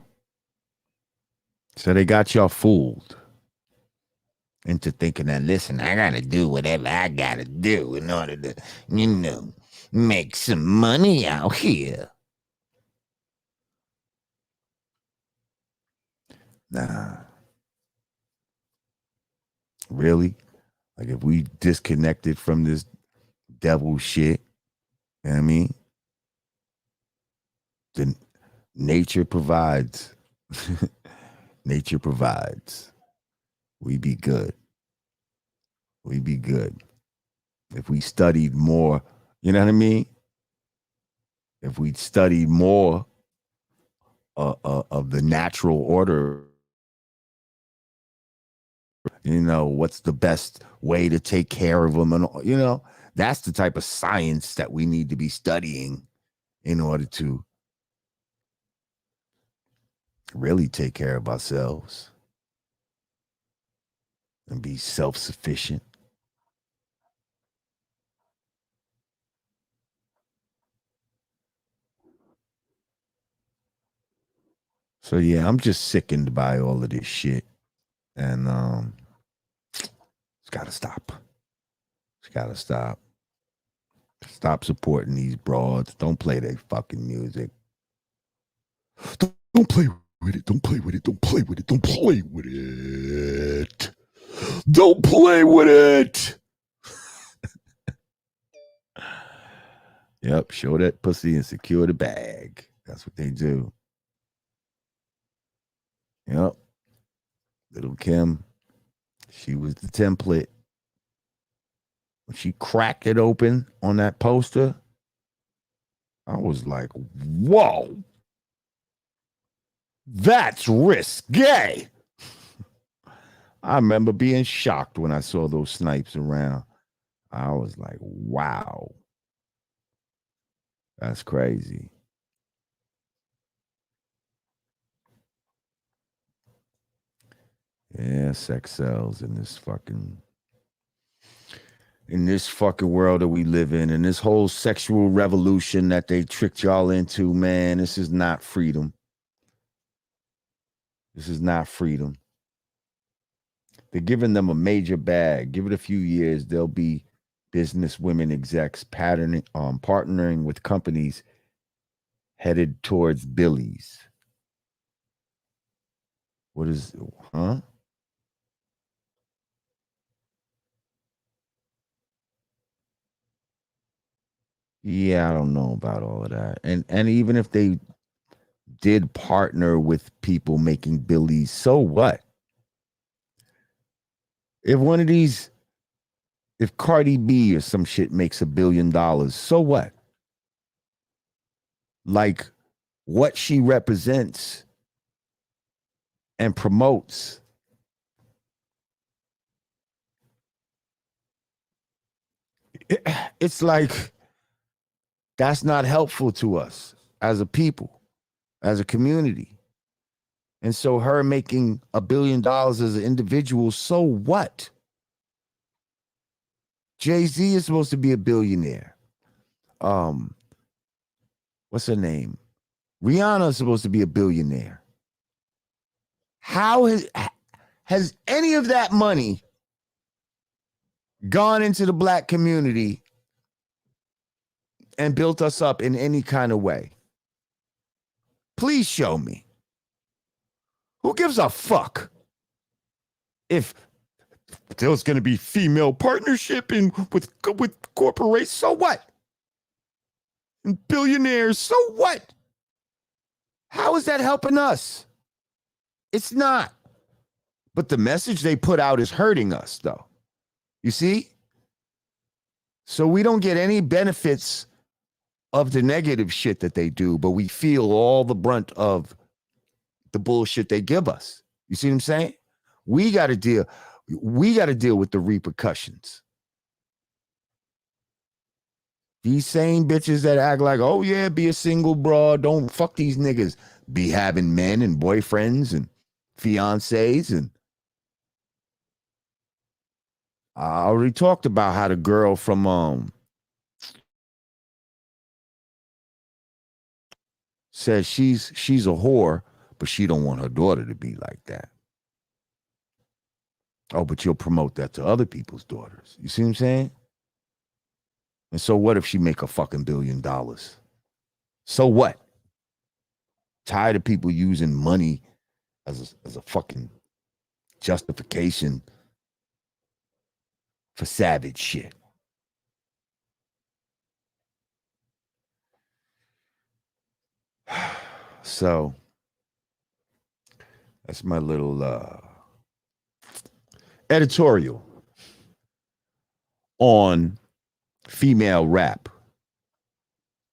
So they got y'all fooled into thinking that, listen, I got to do whatever I got to do in order to, make some money out here. Nah. Really? Like if we disconnected from this devil shit, you know what I mean? Then nature provides. Nature provides. We be good. We be good. If we studied more, you know what I mean? If we studied more of the natural order, what's the best way to take care of them, and that's the type of science that we need to be studying in order to really take care of ourselves and be self-sufficient. So yeah, I'm just sickened by all of this shit, and it's gotta stop. It's gotta stop. Stop supporting these broads. Don't play their fucking music. Don't play with it. Don't play with it. Don't play with it. Don't play with it. Don't play with it. Yep, show that pussy and secure the bag. That's what they do. Yep. Little Kim, she was the template. When she cracked it open on that poster, I was like, whoa, that's risque. I remember being shocked when I saw those snipes around. I was like, wow, that's crazy. Yeah, sex sells in this fucking world that we live in, and this whole sexual revolution that they tricked y'all into, man, this is not freedom. This is not freedom. They're giving them a major bag. Give it a few years, they'll be business women execs partnering with companies headed towards billies. What is, huh? Yeah, I don't know about all of that. And even if they did partner with people making billies, so what? If one of these, if Cardi B or some shit makes $1 billion, so what? Like what she represents and promotes, it's like that's not helpful to us as a people, as a community. And so her making $1 billion as an individual, so what? Jay-Z is supposed to be a billionaire. What's her name? Rihanna is supposed to be a billionaire. How has any of that money gone into the black community and built us up in any kind of way? Please show me. Who gives a fuck if there's going to be female partnership with corporations? So what? And billionaires, so what? How is that helping us? It's not. But the message they put out is hurting us, though. You see? So we don't get any benefits of the negative shit that they do, but we feel all the brunt of the bullshit they give us. You see what I'm saying? We got to deal with the repercussions. These same bitches that act like, oh yeah, be a single broad, don't fuck these niggas, be having men and boyfriends and fiancés. And I already talked about how the girl from says she's a whore, but she don't want her daughter to be like that. Oh, but you'll promote that to other people's daughters. You see what I'm saying? And so what if she make a fucking $1 billion? So what? Tired of people using money as a fucking justification for savage shit. So that's my little editorial on female rap.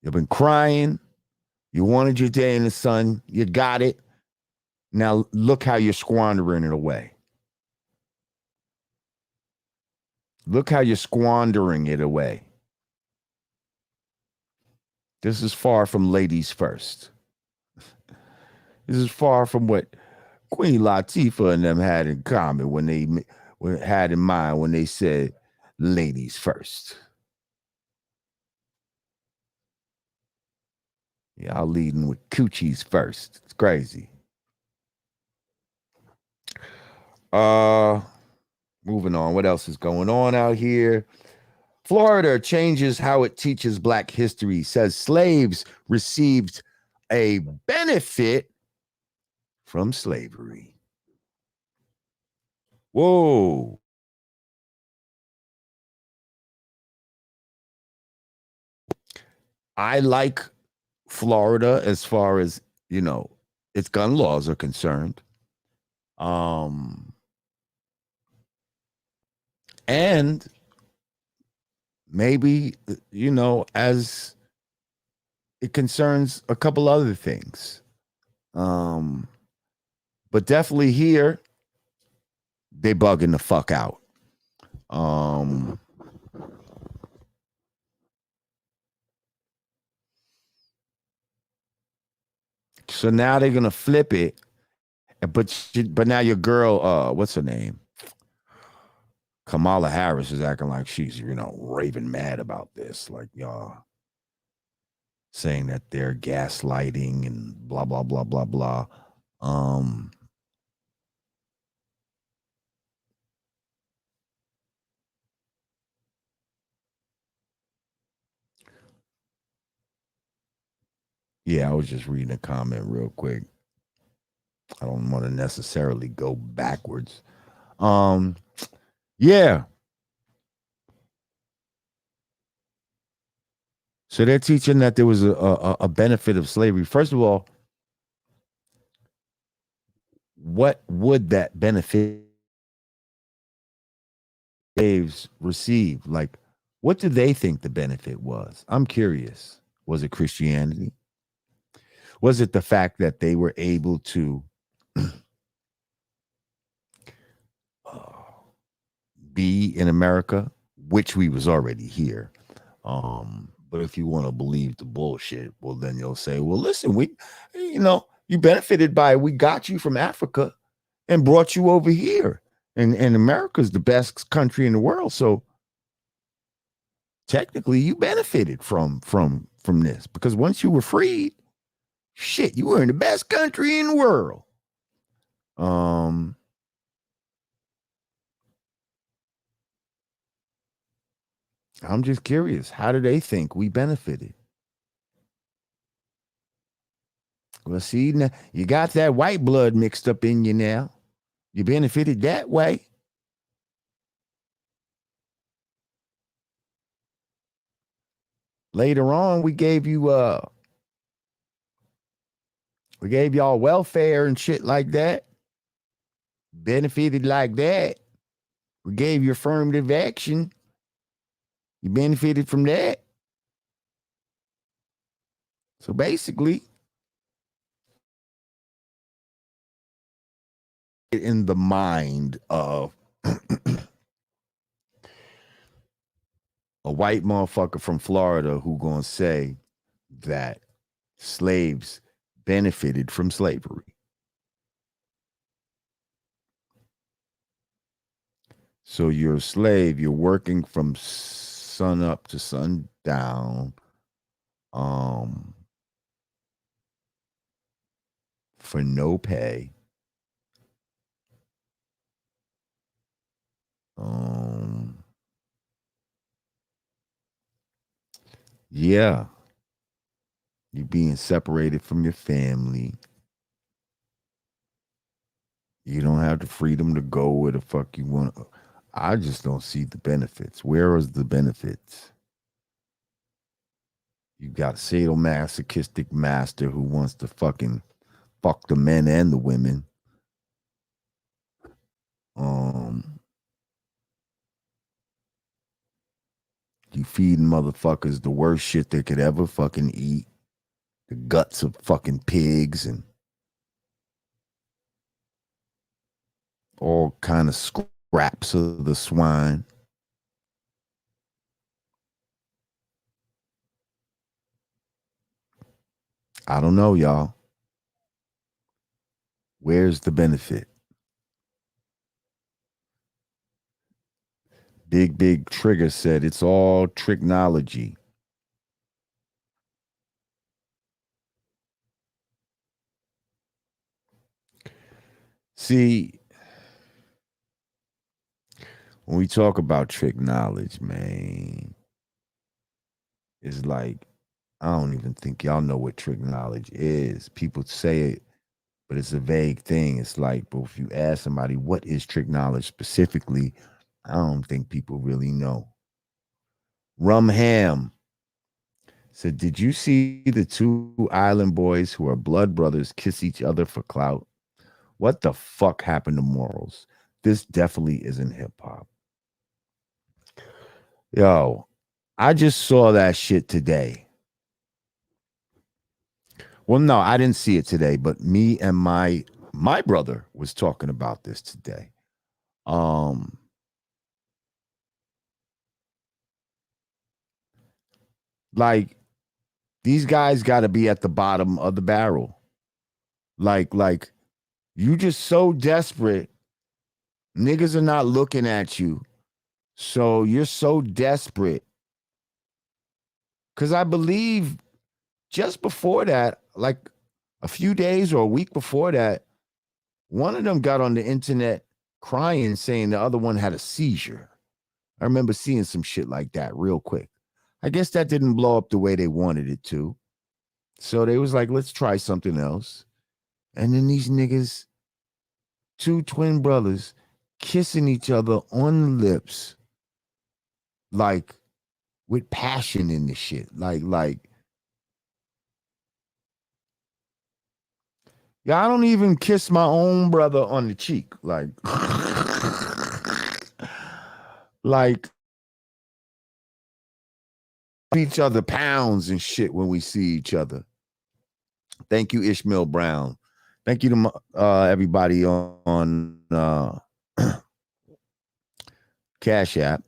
You've been crying. You wanted your day in the sun. You got it. Now look how you're squandering it away. Look how you're squandering it away. This is far from ladies first. This is far from what Queen Latifah and them had in common when they had in mind when they said ladies first. Y'all leading with coochies first. It's crazy. Moving on. What else is going on out here? Florida changes how it teaches Black history, says slaves received a benefit from slavery. Whoa. I like Florida as far as, its gun laws are concerned. And maybe, as it concerns a couple other things. But definitely here, they bugging the fuck out. So now they're gonna flip it, but now your girl, what's her name? Kamala Harris is acting like she's, raving mad about this, like y'all saying that they're gaslighting and blah blah blah blah blah. Yeah, I was just reading a comment real quick. I don't want to necessarily go backwards. Yeah. So they're teaching that there was a benefit of slavery. First of all, what would that benefit slaves receive? Like, what do they think the benefit was? I'm curious. Was it Christianity? Was it the fact that they were able to be in America, which we was already here? But if you want to believe the bullshit, well, then you'll say, well, listen, you benefited by it. We got you from Africa and brought you over here. And America's the best country in the world. So technically you benefited from this, because once you were freed, shit, you were in the best country in the world. I'm just curious, how do they think we benefited? Well, see, now you got that white blood mixed up in you now. You benefited that way. Later on, we gave y'all welfare and shit like that. Benefited like that. We gave you affirmative action. You benefited from that. So basically, in the mind of a white motherfucker from Florida who gonna say that slaves benefited from slavery. So you're a slave, you're working from sun up to sundown, for no pay. Yeah, you being separated from your family. You don't have the freedom to go where the fuck you want. I just don't see the benefits. Where is the benefits? You got a sadomasochistic master who wants to fucking fuck the men and the women. Um, you feeding motherfuckers the worst shit they could ever fucking eat. The guts of fucking pigs and all kind of scraps of the swine. I don't know, y'all. Where's the benefit? Big Trigger said it's all technology. See, when we talk about trick knowledge, man, it's like I don't even think y'all know what trick knowledge is. People say it, but it's a vague thing. It's like, but if you ask somebody what is trick knowledge specifically, I don't think people really know. Rum Ham said, "Did you see the two island boys who are blood brothers kiss each other for clout? What the fuck happened to morals? This definitely isn't hip hop." Yo, I just saw that shit today. Well, no, I didn't see it today, but me and my brother was talking about this today. Um, like these guys got to be at the bottom of the barrel. Like you just so desperate. Niggas are not looking at you, so you're so desperate. Because I believe just before that, like a few days or a week before that, one of them got on the internet crying, saying the other one had a seizure. I remember seeing some shit like that real quick. I guess that didn't blow up the way they wanted it to. So they was like, let's try something else. And then these niggas, two twin brothers, kissing each other on the lips, like with passion in the shit. Yeah, I don't even kiss my own brother on the cheek. Like each other pounds and shit when we see each other. Thank you, Ishmael Brown. Thank you to everybody on Cash App.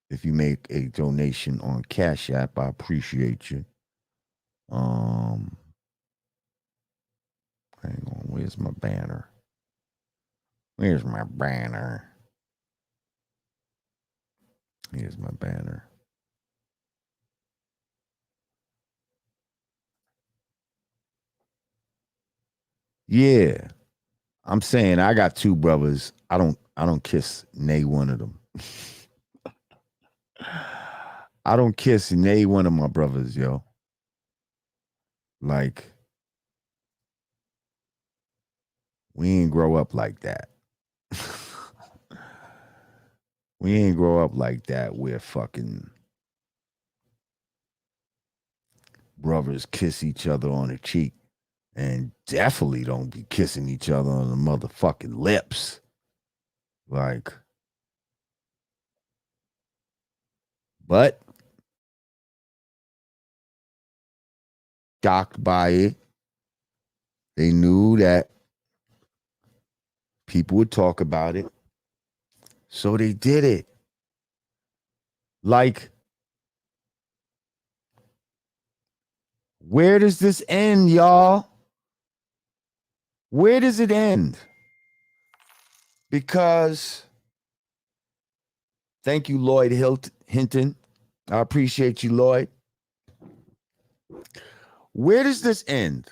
If you make a donation on Cash App, I appreciate you. Hang on, where's my banner? Where's my banner? Here's my banner. Yeah, I'm saying I got two brothers. I don't kiss nay one of them. I don't kiss nay one of my brothers, yo. Like we ain't grow up like that. We ain't grow up like that where fucking brothers kiss each other on the cheek and definitely don't be kissing each other on the motherfucking lips. Like, but shocked by it. They knew that people would talk about it. So they did it. Like, where does this end, y'all? Where does it end? Because thank you, Lloyd Hinton. I appreciate you, Lloyd. Where does this end?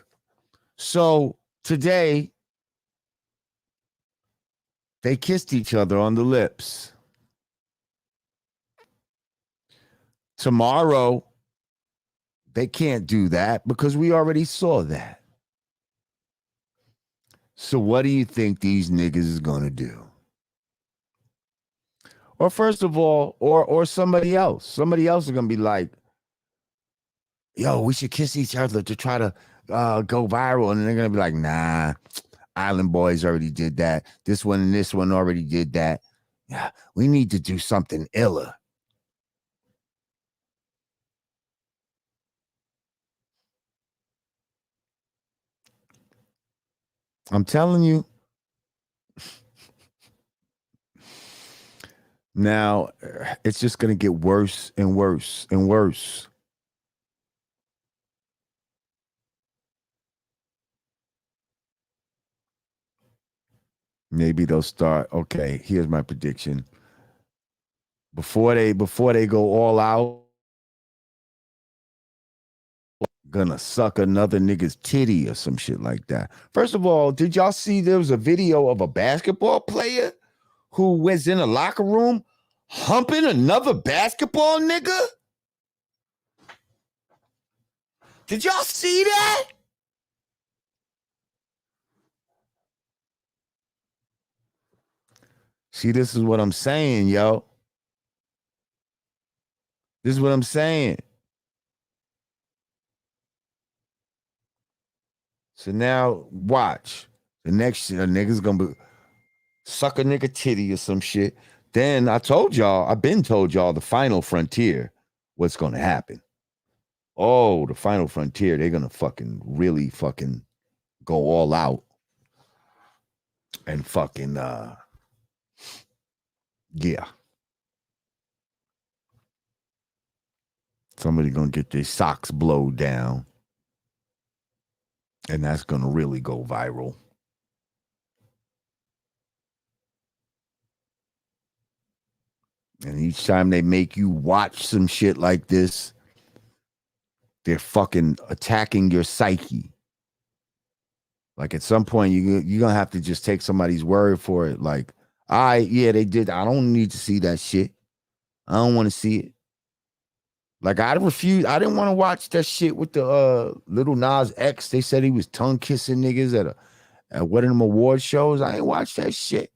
So today, they kissed each other on the lips. Tomorrow, They can't do that because we already saw that. So what do you think these niggas is gonna do? Or first of all, or somebody else. Somebody else is gonna be like, yo, we should kiss each other to try to go viral. And they're gonna be like, nah, Island Boys already did that. This one and this one already did that. Yeah, we need to do something iller. I'm telling you. Now, it's just going to get worse and worse and worse. Maybe they'll start. Okay, here's my prediction. Before they go all out, gonna suck another nigga's titty or some shit like that. First of all, did y'all see there was a video of a basketball player who was in a locker room humping another basketball nigga? Did y'all see that? See, this is what I'm saying, yo. This is what I'm saying. So now, watch. The next shit, a nigga's gonna be suck a nigga titty or some shit. Then I've been told y'all the final frontier, what's gonna happen. Oh, the final frontier, they're gonna fucking really fucking go all out and fucking yeah. Somebody gonna get their socks blowed down. And that's gonna really go viral. And each time they make you watch some shit like this, they're fucking attacking your psyche. Like at some point, you're going to have to just take somebody's word for it. Like, all right, yeah, they did. I don't need to see that shit. I don't want to see it. Like I refused. I didn't want to watch that shit with the Little Nas X. They said he was tongue kissing niggas at one of them award shows. I ain't watched that shit.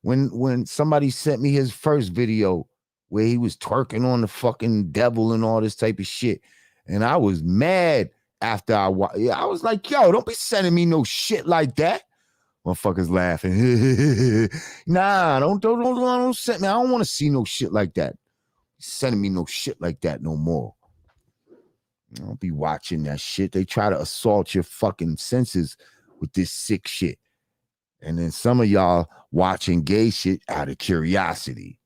When somebody sent me his first video where he was twerking on the fucking devil and all this type of shit, and I was mad after I was like, yo, don't be sending me no shit like that. Motherfuckers laughing. Nah, don't send me. I don't want to see no shit like that. Sending me no shit like that no more. Don't be watching that shit. They try to assault your fucking senses with this sick shit. And then some of y'all watching gay shit out of curiosity.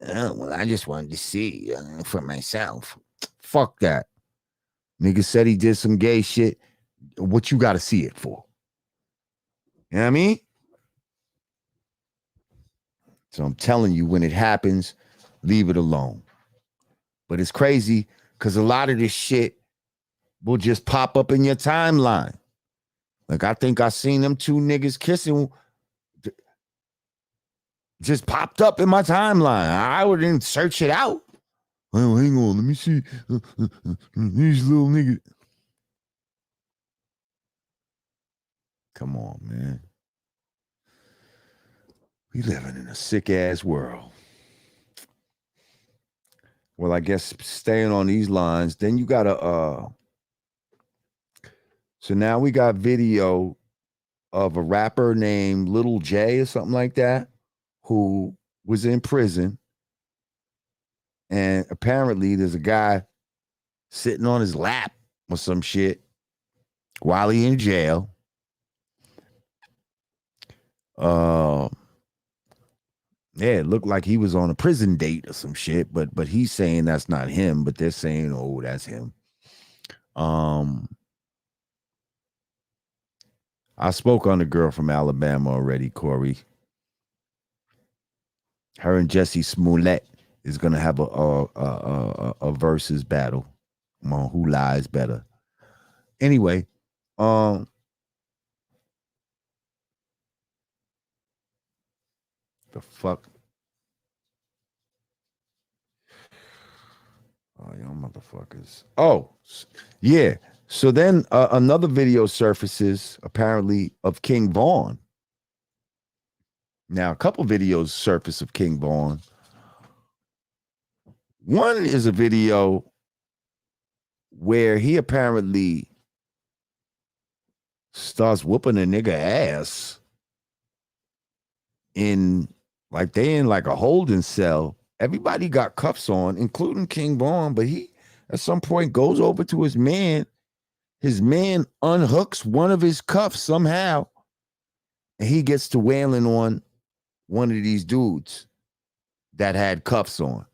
Oh, well, I just wanted to see for myself. Fuck that. Nigga said he did some gay shit. What you got to see it for? You know what I mean? So I'm telling you, when it happens, leave it alone. But it's crazy because a lot of this shit will just pop up in your timeline. Like I think I seen them two niggas kissing. Just popped up in my timeline. I wouldn't search it out. Well, hang on, let me see. These little niggas. Come on, man. We living in a sick ass world. Well, I guess staying on these lines, then you gotta so now we got video of a rapper named Little J or something like that, who was in prison. And apparently there's a guy sitting on his lap or some shit while he in jail. Yeah, it looked like he was on a prison date or some shit, but he's saying that's not him, but they're saying, oh, that's him. I spoke on the girl from Alabama already, Corey. Her and Jesse Smollett is gonna have a versus battle on who lies better. Anyway, the fuck. Oh, yeah, I'm about the fuck is? Oh, yeah. So then another video surfaces apparently of King Vaughn. Now, a couple videos surface of King Vaughn. One is a video where he apparently starts whooping a nigga ass in like they in like a holding cell. Everybody got cuffs on, including King Vaughn, but he at some point goes over to his man. His man unhooks one of his cuffs somehow, and he gets to wailing on one of these dudes that had cuffs on.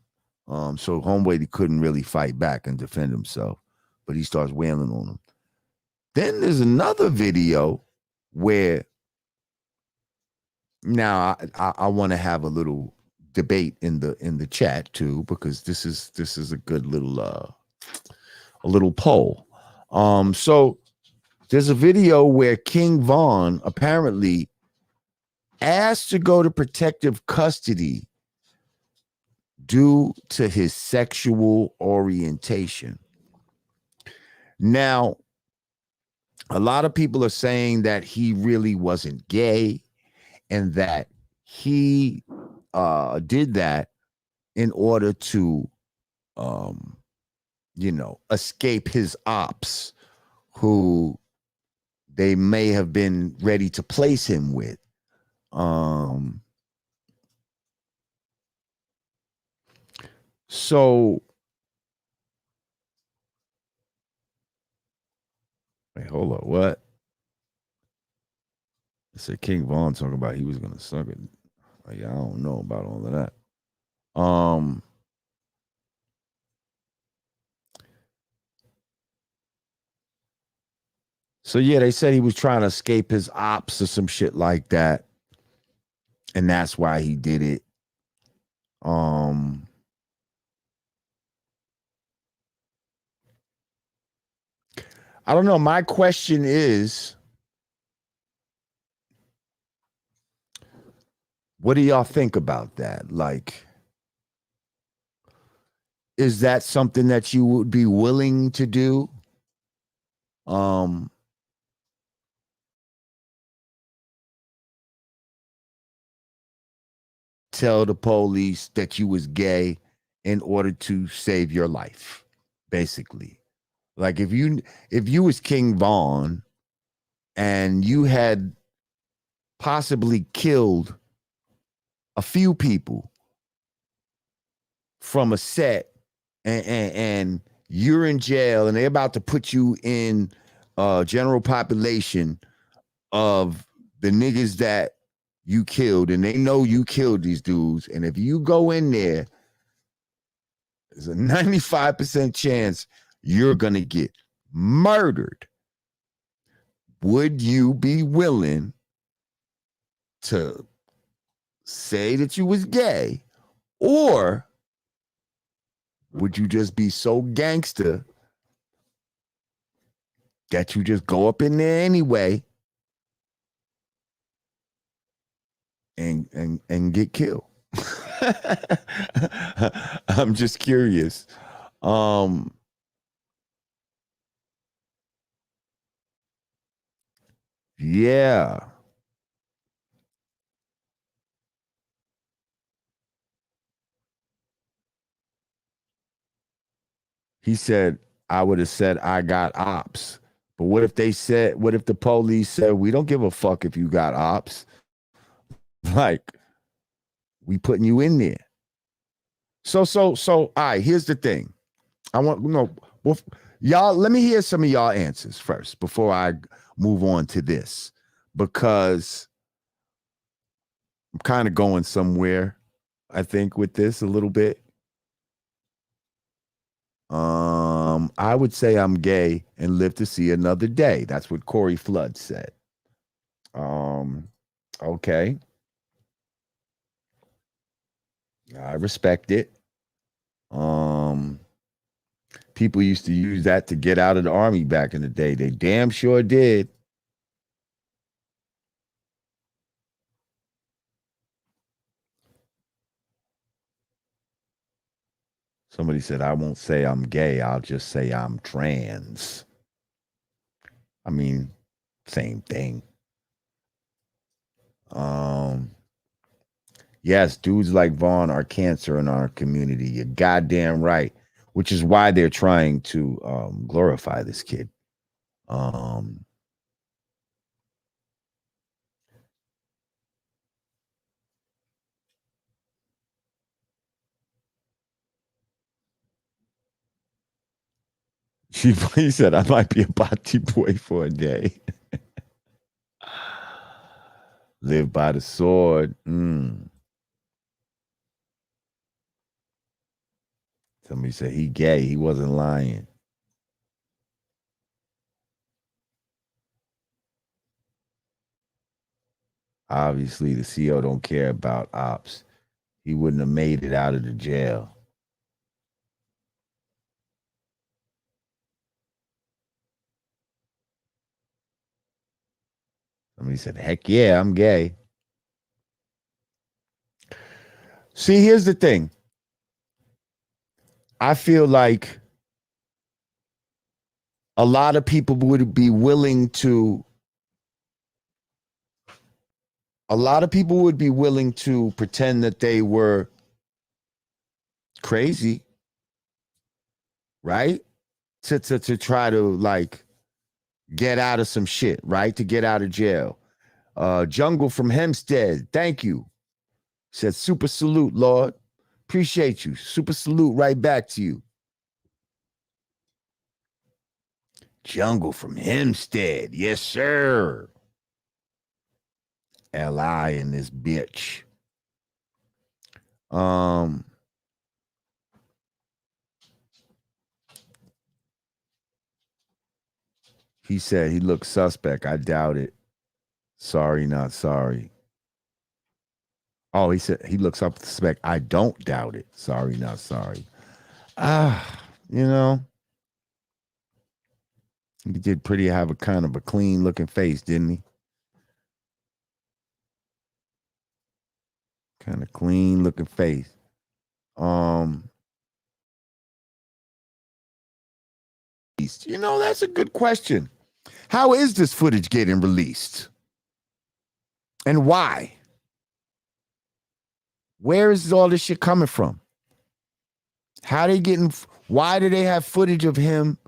So homeboy he couldn't really fight back and defend himself, but he starts wailing on him. Then there's another video where now I want to have a little debate in the chat too, because this is a good little a little poll. So there's a video where King Vaughn apparently asked to go to protective custody due to his sexual orientation. Now, a lot of people are saying that he really wasn't gay and that he did that in order to, escape his ops who they may have been ready to place him with. So wait, hold up, what? I said King Vaughn talking about he was gonna suck it. Like, I don't know about all of that. So yeah, they said he was trying to escape his ops or some shit like that. And that's why he did it. I don't know. My question is, what do y'all think about that? Like, is that something that you would be willing to do? Tell the police that you was gay in order to save your life, basically. Like if you was King Vaughn and you had possibly killed a few people from a set and you're in jail and they're about to put you in general population of the niggas that you killed and they know you killed these dudes, and if you go in there, there's a 95% chance you're gonna get murdered. Would you be willing to say that you was gay, or would you just be so gangster that you just go up in there anyway and get killed? I'm just curious. Yeah. He said, I would have said I got ops. But what if the police said, we don't give a fuck if you got ops? Like, we putting you in there. So, all right, here's the thing. I want, well, y'all, let me hear some of y'all answers first before I move on to this, because I'm kind of going somewhere, I think, with this a little bit. I would say I'm gay and live to see another day. That's what Corey Flood said. Okay. I respect it. People used to use that to get out of the army back in the day. They damn sure did. Somebody said, I won't say I'm gay. I'll just say I'm trans. I mean, same thing. Yes, dudes like Vaughn are cancer in our community. You're goddamn right. Which is why they're trying to glorify this kid. Um, he said, I might be a bati boy for a day. Live by the sword. Somebody said he gay. He wasn't lying. Obviously, the CO don't care about ops. He wouldn't have made it out of the jail. Somebody said, heck yeah, I'm gay. See, here's the thing. I feel like a lot of people would be willing to pretend that they were crazy, right? To try to like get out of some shit, right? To get out of jail. Jungle from Hempstead, thank you. Said super salute, Lord. Appreciate you. Super salute right back to you. Jungle from Hempstead. Yes, sir. Li in this bitch. He said he looks suspect. I doubt it. Sorry, not sorry. Oh, he said he looks suspect. I don't doubt it. Sorry, not sorry. You know, he did pretty have a kind of a clean looking face, didn't he? Kind of clean looking face. You know, that's a good question. How is this footage getting released? And why? Where is all this shit coming from? How they getting why do they have footage of him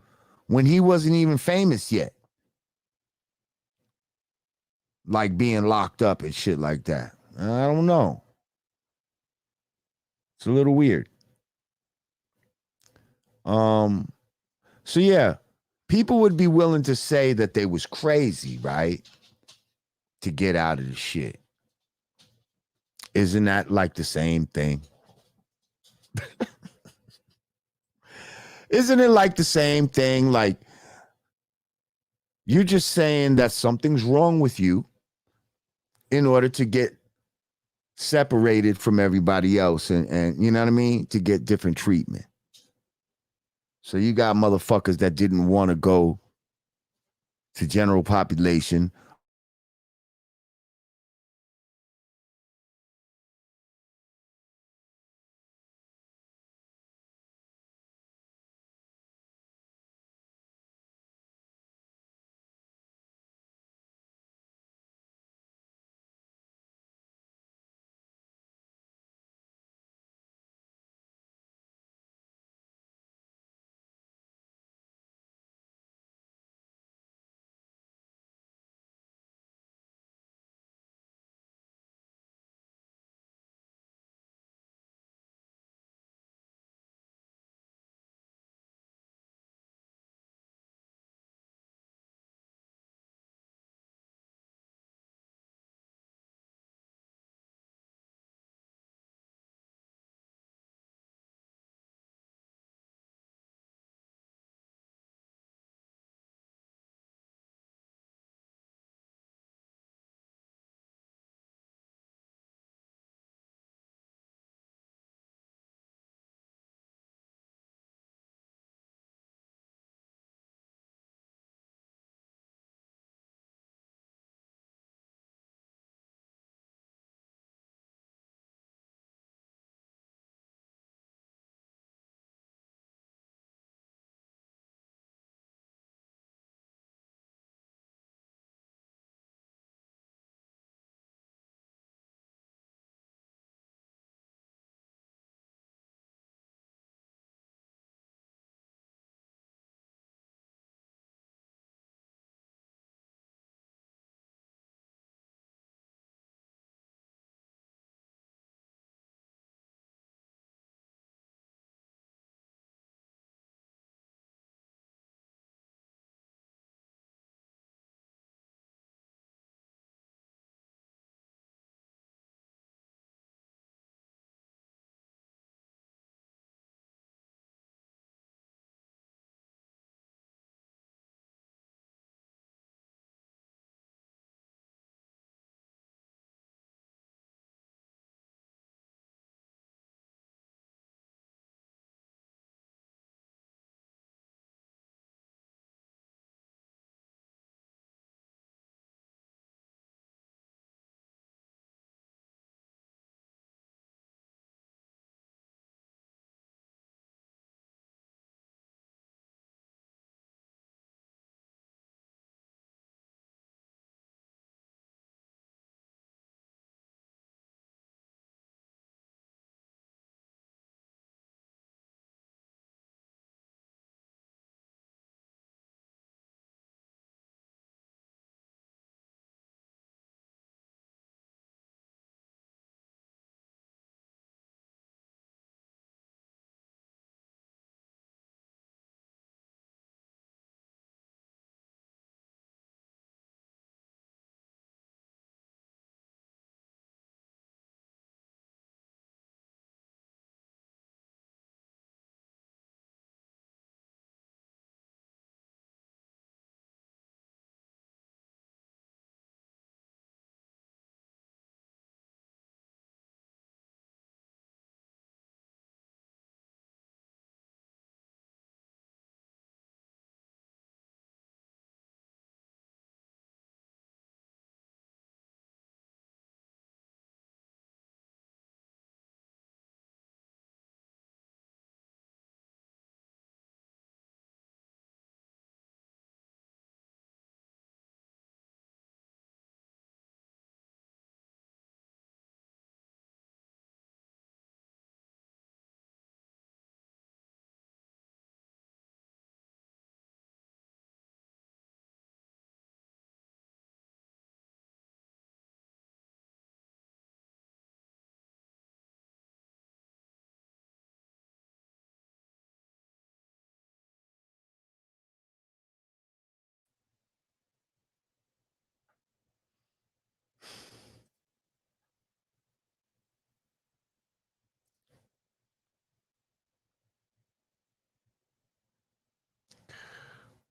when he wasn't even famous yet? Like being locked up and shit like that. I don't know. It's a little weird. So yeah, people would be willing to say that they was crazy, right? To get out of the shit. Isn't that like the same thing? Isn't it like the same thing? Like you're just saying that something's wrong with you in order to get separated from everybody else and you know what I mean? To get different treatment. So you got motherfuckers that didn't want to go to general population.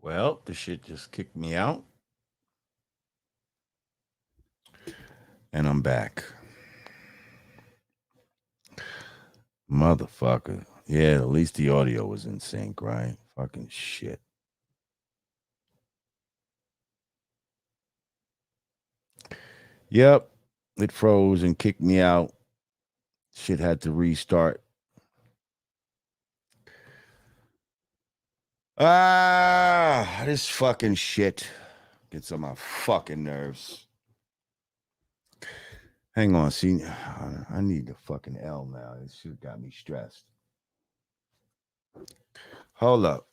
Well, the shit just kicked me out. And I'm back. Motherfucker. Yeah, at least the audio was in sync, right? Fucking shit. Yep. It froze and kicked me out. Shit had to restart. This fucking shit gets on my fucking nerves. Hang on, see, I need the fucking L now. This shit got me stressed. Hold up.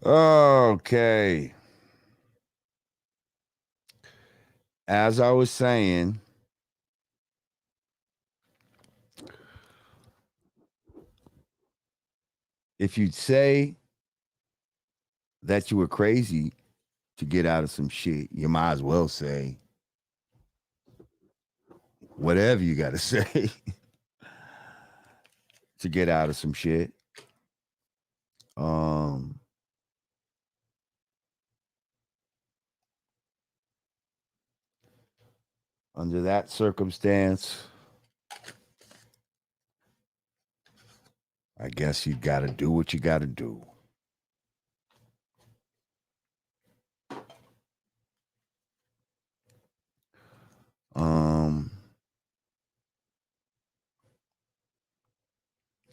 Okay. As I was saying, if you'd say that you were crazy to get out of some shit, you might as well say whatever you got to say to get out of some shit. Under that circumstance, I guess you got to do what you got to do.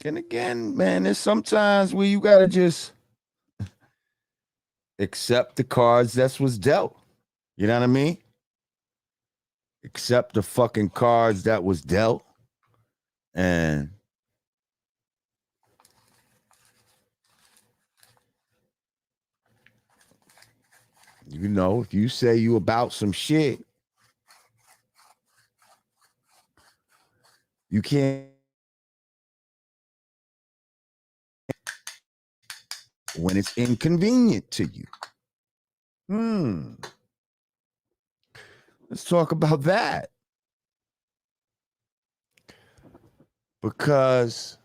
And again, man, there's sometimes where you got to just accept the cards that's was dealt. You know what I mean? Accept the fucking cards that was dealt. And you know, if you say you about some shit, you can't when it's inconvenient to you. Let's talk about that. Because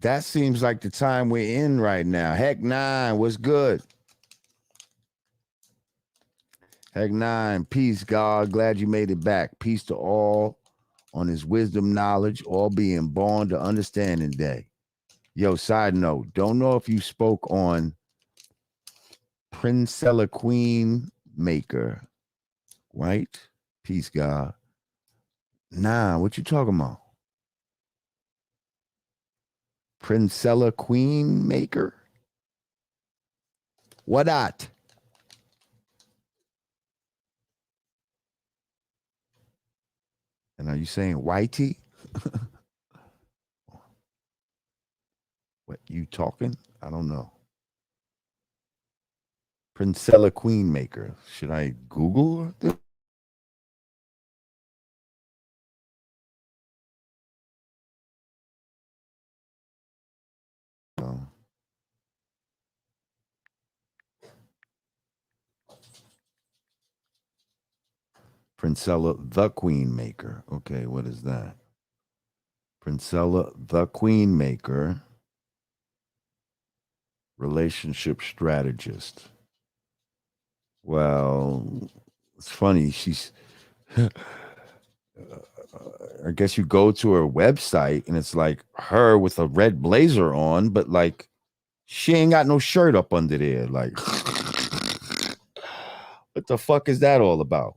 that seems like the time we're in right now. Heck 9, what's good? Heck 9, peace, God. Glad you made it back. Peace to all on his wisdom, knowledge, all being born to understanding day. Yo, side note, don't know if you spoke on Princella Queen Maker, right? Peace, God. Nah, what you talking about? Princella Queen Maker? What at? And are you saying whitey? What, you talking? I don't know. Princella Queen Maker. Should I Google this? No. Princella the Queen Maker. Okay, what is that? Princella the Queen Maker. Relationship strategist. Well, it's funny. She's, I guess you go to her website and it's like her with a red blazer on, but like she ain't got no shirt up under there. Like, what the fuck is that all about?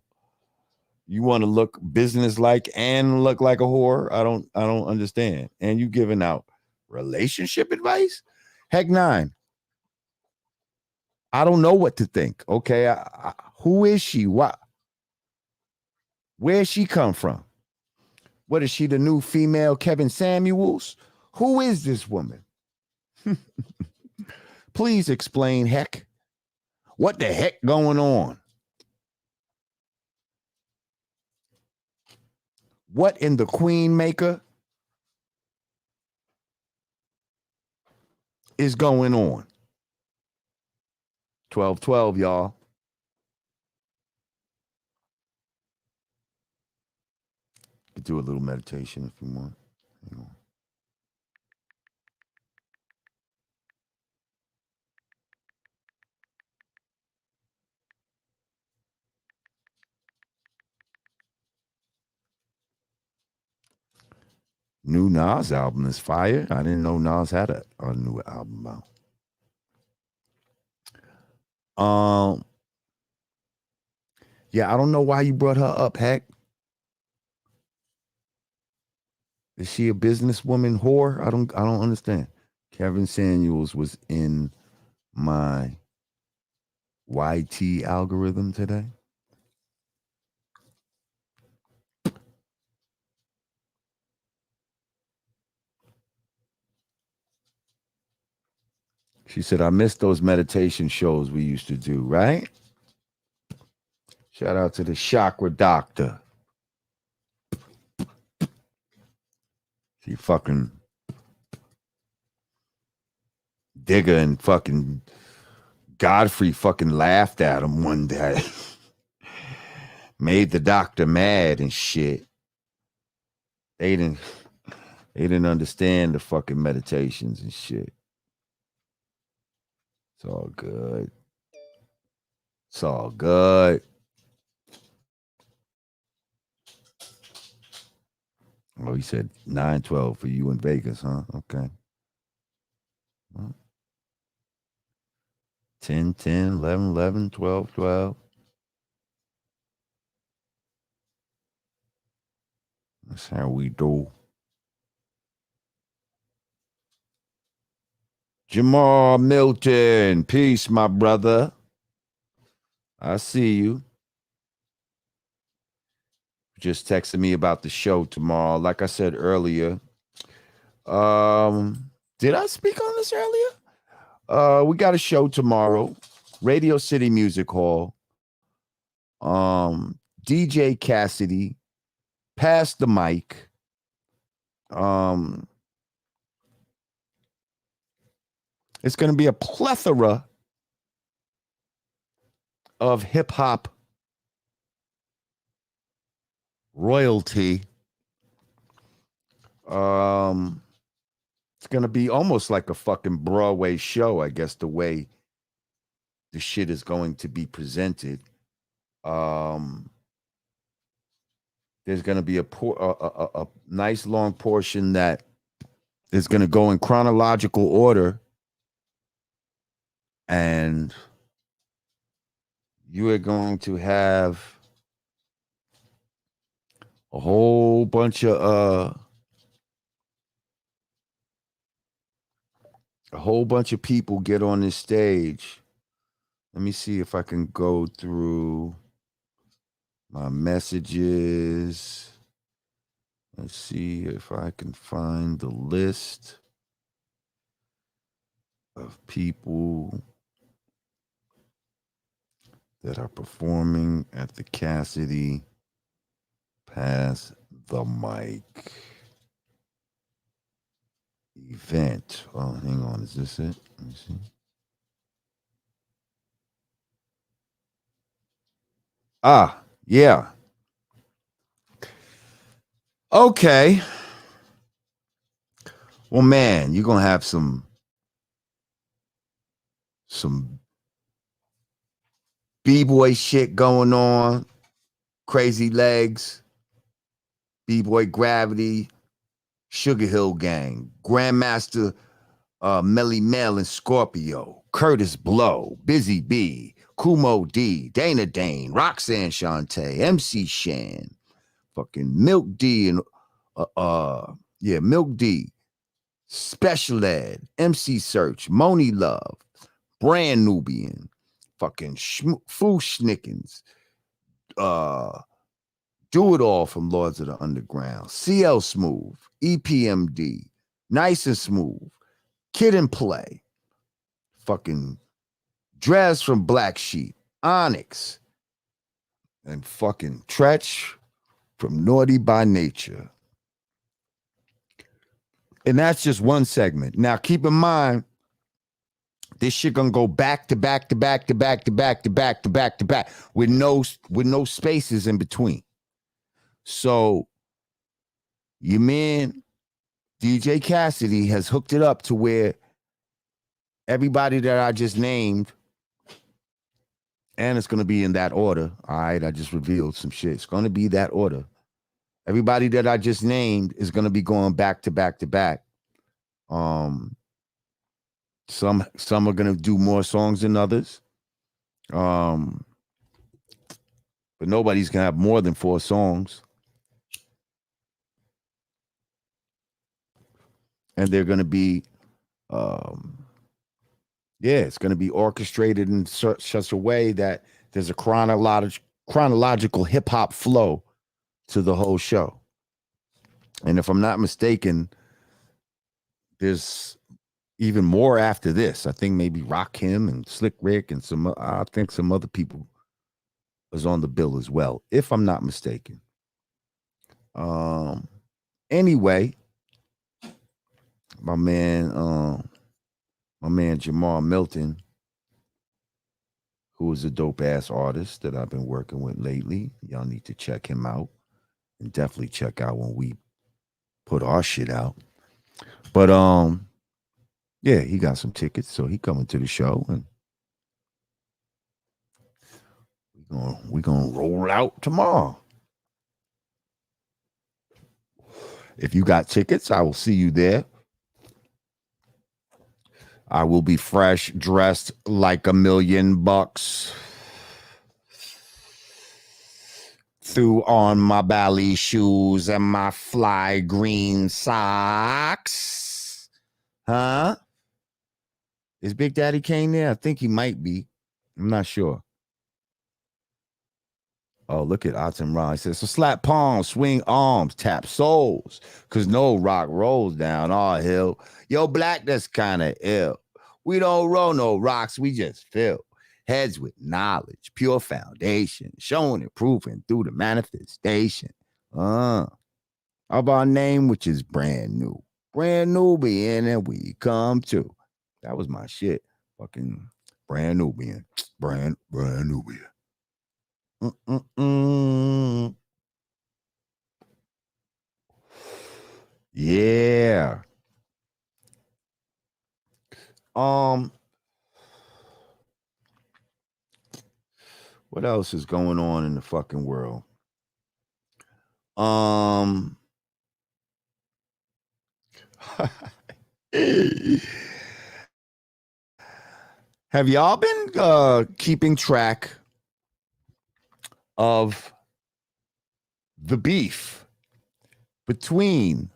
You want to look business-like and look like a whore? I don't understand. And you giving out relationship advice? Heck 9. I don't know what to think. Okay, who is she? What? Where she come from? What is she, the new female Kevin Samuels? Who is this woman? Please explain, heck. What the heck going on? What in the Queen Maker? is going on? 12-12, y'all. You could do a little meditation if you want. Hang on. New Nas album is fire. I didn't know Nas had a new album out. Yeah, I don't know why you brought her up, Heck. Is she a businesswoman whore? I don't understand. Kevin Samuels was in my YT algorithm today. She said, I miss those meditation shows we used to do, right? Shout out to the chakra doctor. She fucking Digger and fucking Godfrey fucking laughed at him one day. Made the doctor mad and shit. They didn't understand the fucking meditations and shit. It's all good. It's all good. Oh, he said 9-12 for you in Vegas, huh? Okay. 10, 10, 11, 11, 12, 12. That's how we do. Jamar Milton, peace, my brother. I see you. Just texted me about the show tomorrow. Like I said earlier, did I speak on this earlier? We got a show tomorrow, Radio City Music Hall. DJ Cassidy, pass the mic. It's going to be a plethora of hip hop royalty. It's going to be almost like a fucking Broadway show, I guess, the way the shit is going to be presented. There's going to be a nice long portion that is going to go in chronological order, and you are going to have a whole bunch of people get on this stage. Let me see if I can go through my messages. Let's see if I can find the list of people that are performing at the Cassidy Pass the Mic event. Oh, hang on. Is this it? Let me see. Ah, yeah. Okay. Well, man, you're going to have some B-boy shit going on. Crazy Legs, B-Boy Gravity, Sugar Hill Gang, Grandmaster Melly Mel and Scorpio, Curtis Blow, Busy B, Kumo D, Dana Dane, Roxanne Shante, MC Shan, fucking Milk D and Milk D, Special Ed, MC Search, Moni Love, Brand Nubian, fucking Foo Schnickens, Do It All from Lords of the Underground, CL Smooth, EPMD, Nice and Smooth, Kid and Play, fucking Drez from Black Sheep, Onyx, and fucking Tretch from Naughty by Nature. And that's just one segment. Now, keep in mind, this shit gonna go back to back to back to back to back to back to back to back with no spaces in between. So your man DJ Cassidy has hooked it up to where everybody that I just named, and it's gonna be in that order. All right, I just revealed some shit. It's gonna be that order. Everybody that I just named is gonna be going back to back to back. Some are gonna do more songs than others. But nobody's gonna have more than 4 songs. And they're gonna be it's gonna be orchestrated in such a way that there's a chronological hip-hop flow to the whole show. And if I'm not mistaken, there's even more after this. I think maybe Rakim and Slick Rick and some other people is on the bill as well, if I'm not mistaken. Anyway, my man Jamar Milton, who is a dope ass artist that I've been working with lately. Y'all need to check him out, and definitely check out when we put our shit out. But yeah, he got some tickets, so he coming to the show, and we gonna roll out tomorrow. If you got tickets, I will see you there. I will be fresh, dressed like $1,000,000. Threw on my ballet shoes and my fly green socks. Huh? Is Big Daddy Kane there? I think he might be. I'm not sure. Oh, look at Atem Ron. He says, so slap palms, swing arms, tap souls, because no rock rolls down our hill. Yo, Black, that's kind of ill. We don't roll no rocks, we just fill heads with knowledge, pure foundation, showing and proving through the manifestation of our name, which is brand new being, and we come to. That was my shit. Fucking brand new being, brand new being. Yeah. What else is going on in the fucking world? Have y'all been keeping track of the beef between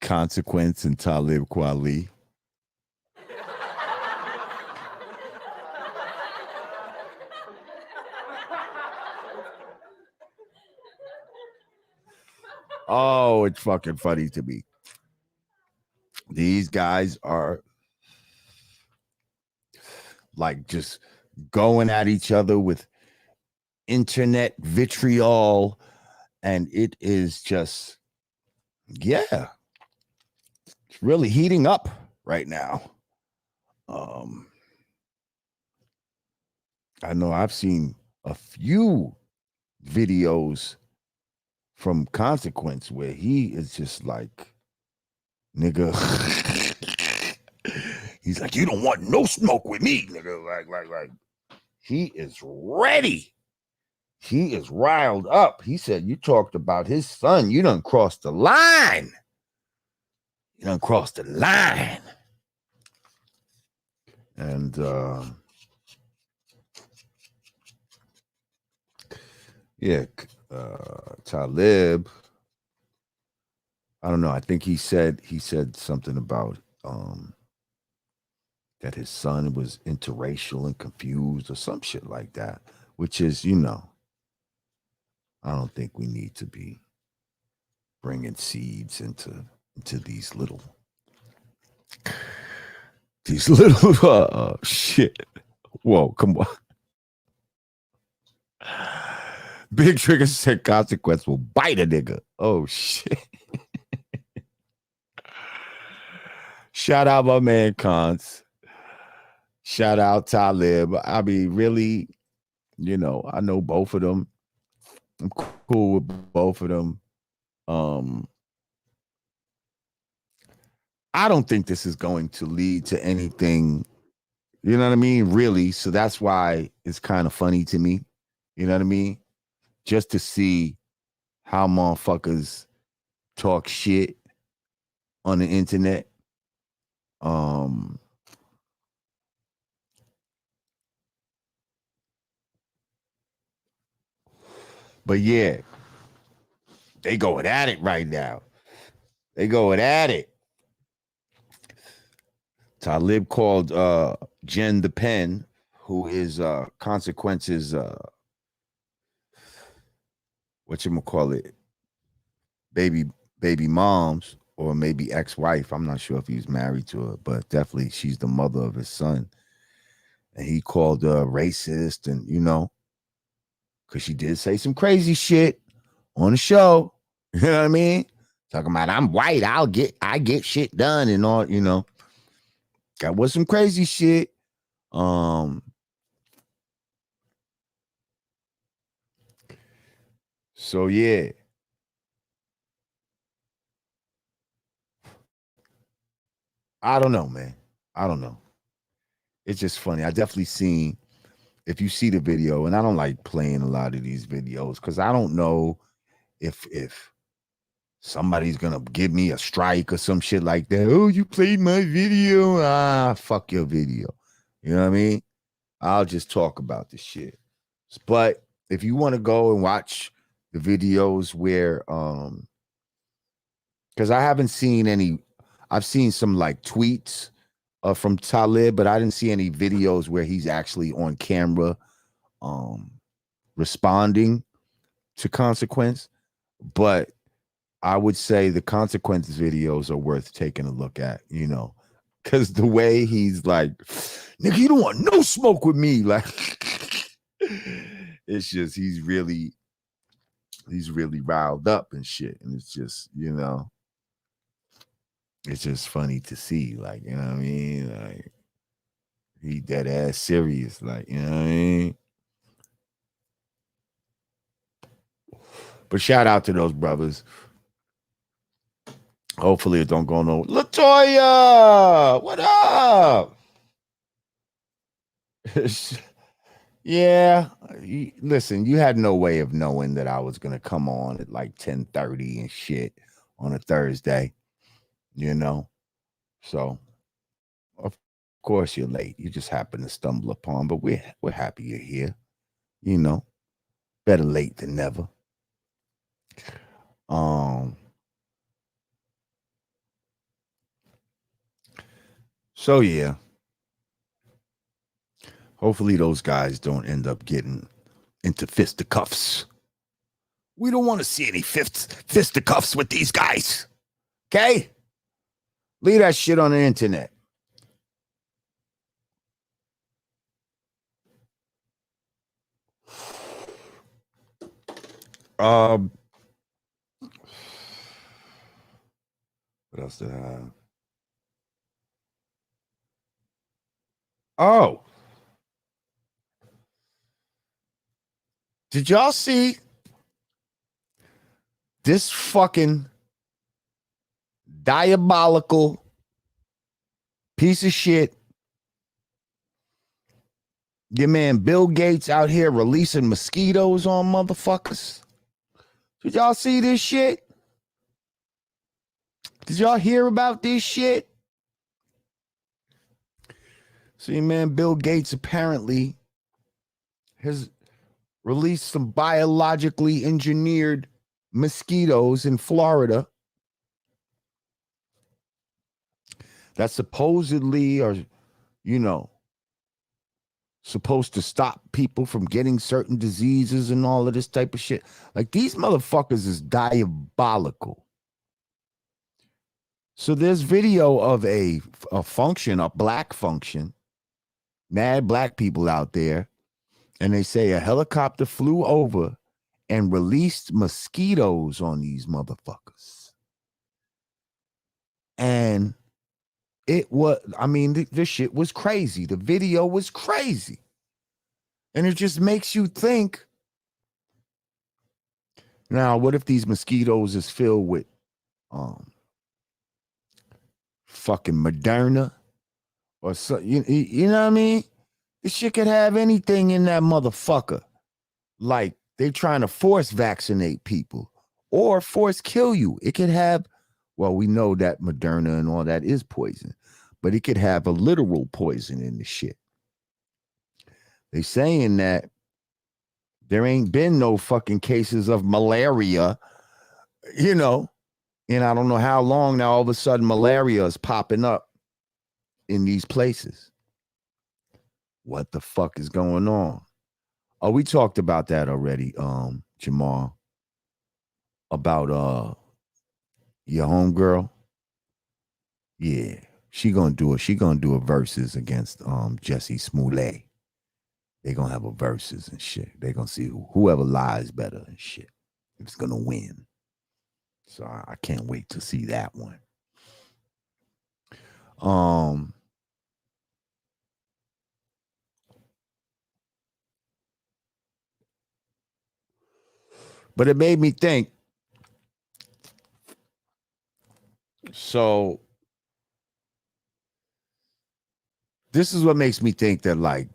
Consequence and Talib Kweli? Oh, it's fucking funny to me. These guys are like just going at each other with internet vitriol, and it is just, yeah, it's really heating up right now. I know I've seen a few videos from Consequence where he is just like, nigga, he's like, you don't want no smoke with me, nigga. Like, he is ready. He is riled up. He said, you talked about his son. You done crossed the line. You done crossed the line. And yeah, Talib, I don't know. I think he said something about that his son was interracial and confused or some shit like that, which is, you know, I don't think we need to be bringing seeds into these little shit. Whoa, come on. Big Trigger said Consequence will bite a nigga. Oh shit. Shout out my man Cons. Shout out Talib. I mean, really, I know both of them. I'm cool with both of them. I don't think this is going to lead to anything, you know what I mean? Really. So that's why it's kind of funny to me. You know what I mean? Just to see how motherfuckers talk shit on the internet. But yeah, they going at it right now. They going at it. Talib called Jen the Pen, who is Consequences, whatchamacallit, baby moms, or maybe ex-wife. I'm not sure if he's married to her, but definitely she's the mother of his son. And he called her racist, and because she did say some crazy shit on the show. You know what I mean? Talking about I'm white, I get shit done and all, That was some crazy shit. So yeah. I don't know, man. I don't know. It's just funny. I definitely seen, if you see the video, and I don't like playing a lot of these videos because I don't know if somebody's gonna give me a strike or some shit like that. Oh, you played my video. Fuck your video. You know what I mean? I'll just talk about this shit. But if you want to go and watch the videos where because I haven't seen any, I've seen some like tweets from Talib, but I didn't see any videos where he's actually on camera responding to Consequence. But I would say the Consequence videos are worth taking a look at, because the way he's like, nigga, you don't want no smoke with me. Like, it's just, he's really riled up and shit. And it's just, it's just funny to see, like, you know what I mean? Like, he dead ass serious, like, you know what I mean? But shout out to those brothers. Hopefully it don't go no. Latoya, what up? Yeah, listen, you had no way of knowing that I was gonna come on at like 10:30 and shit on a Thursday, So of course you're late. You just happen to stumble upon, but we're happy you're here. Better late than never. So yeah. Hopefully those guys don't end up getting into fisticuffs. We don't want to see any fisticuffs with these guys. Okay? Leave that shit on the internet. What else did I have? Oh. Did y'all see this fucking diabolical piece of shit? Your man Bill Gates out here releasing mosquitoes on motherfuckers. Did y'all see this shit? Did y'all hear about this shit? See, man, Bill Gates apparently has released some biologically engineered mosquitoes in Florida that supposedly are, supposed to stop people from getting certain diseases and all of this type of shit. Like, these motherfuckers is diabolical. So there's video of a function, a black function, mad black people out there, and they say a helicopter flew over and released mosquitoes on these motherfuckers. And It was, I mean, this shit was crazy. The video was crazy. And it just makes you think, now, what if these mosquitoes is filled with fucking Moderna or so, you know what I mean? This shit could have anything in that motherfucker. Like they trying to force vaccinate people or force kill you. It could have, well, we know that Moderna and all that is poison, but it could have a literal poison in the shit. They saying that there ain't been no fucking cases of malaria, and I don't know how long now all of a sudden malaria is popping up in these places. What the fuck is going on? Oh, we talked about that already, Jamar, about your homegirl. Yeah, she gonna do it. She gonna do a versus against Jesse Smollett. They gonna have a versus and shit. They gonna see whoever lies better and shit. It's gonna win. So I can't wait to see that one. But it made me think. So this is what makes me think that like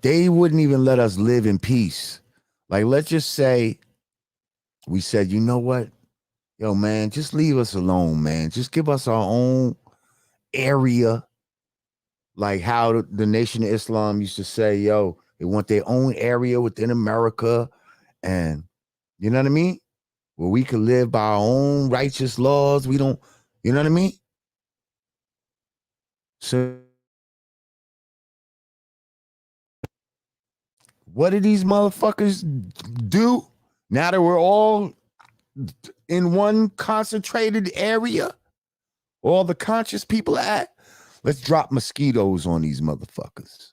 they wouldn't even let us live in peace. Like, let's just say we said, you know what? Yo, man, just leave us alone, man. Just give us our own area. Like how the Nation of Islam used to say, yo, they want their own area within America. And you know what I mean? Where we could live by our own righteous laws. We don't, you know what I mean? So what do these motherfuckers do now that we're all in one concentrated area? All the conscious people at? Let's drop mosquitoes on these motherfuckers.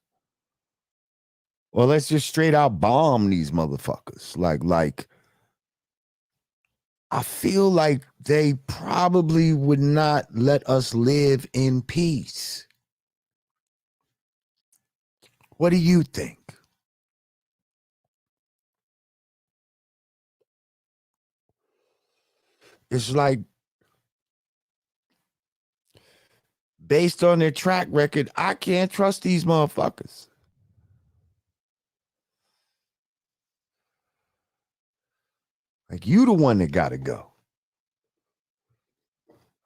Or let's just straight out bomb these motherfuckers. Like, I feel like they probably would not let us live in peace. What do you think? It's like, based on their track record, I can't trust these motherfuckers. Like, you the one that gotta go.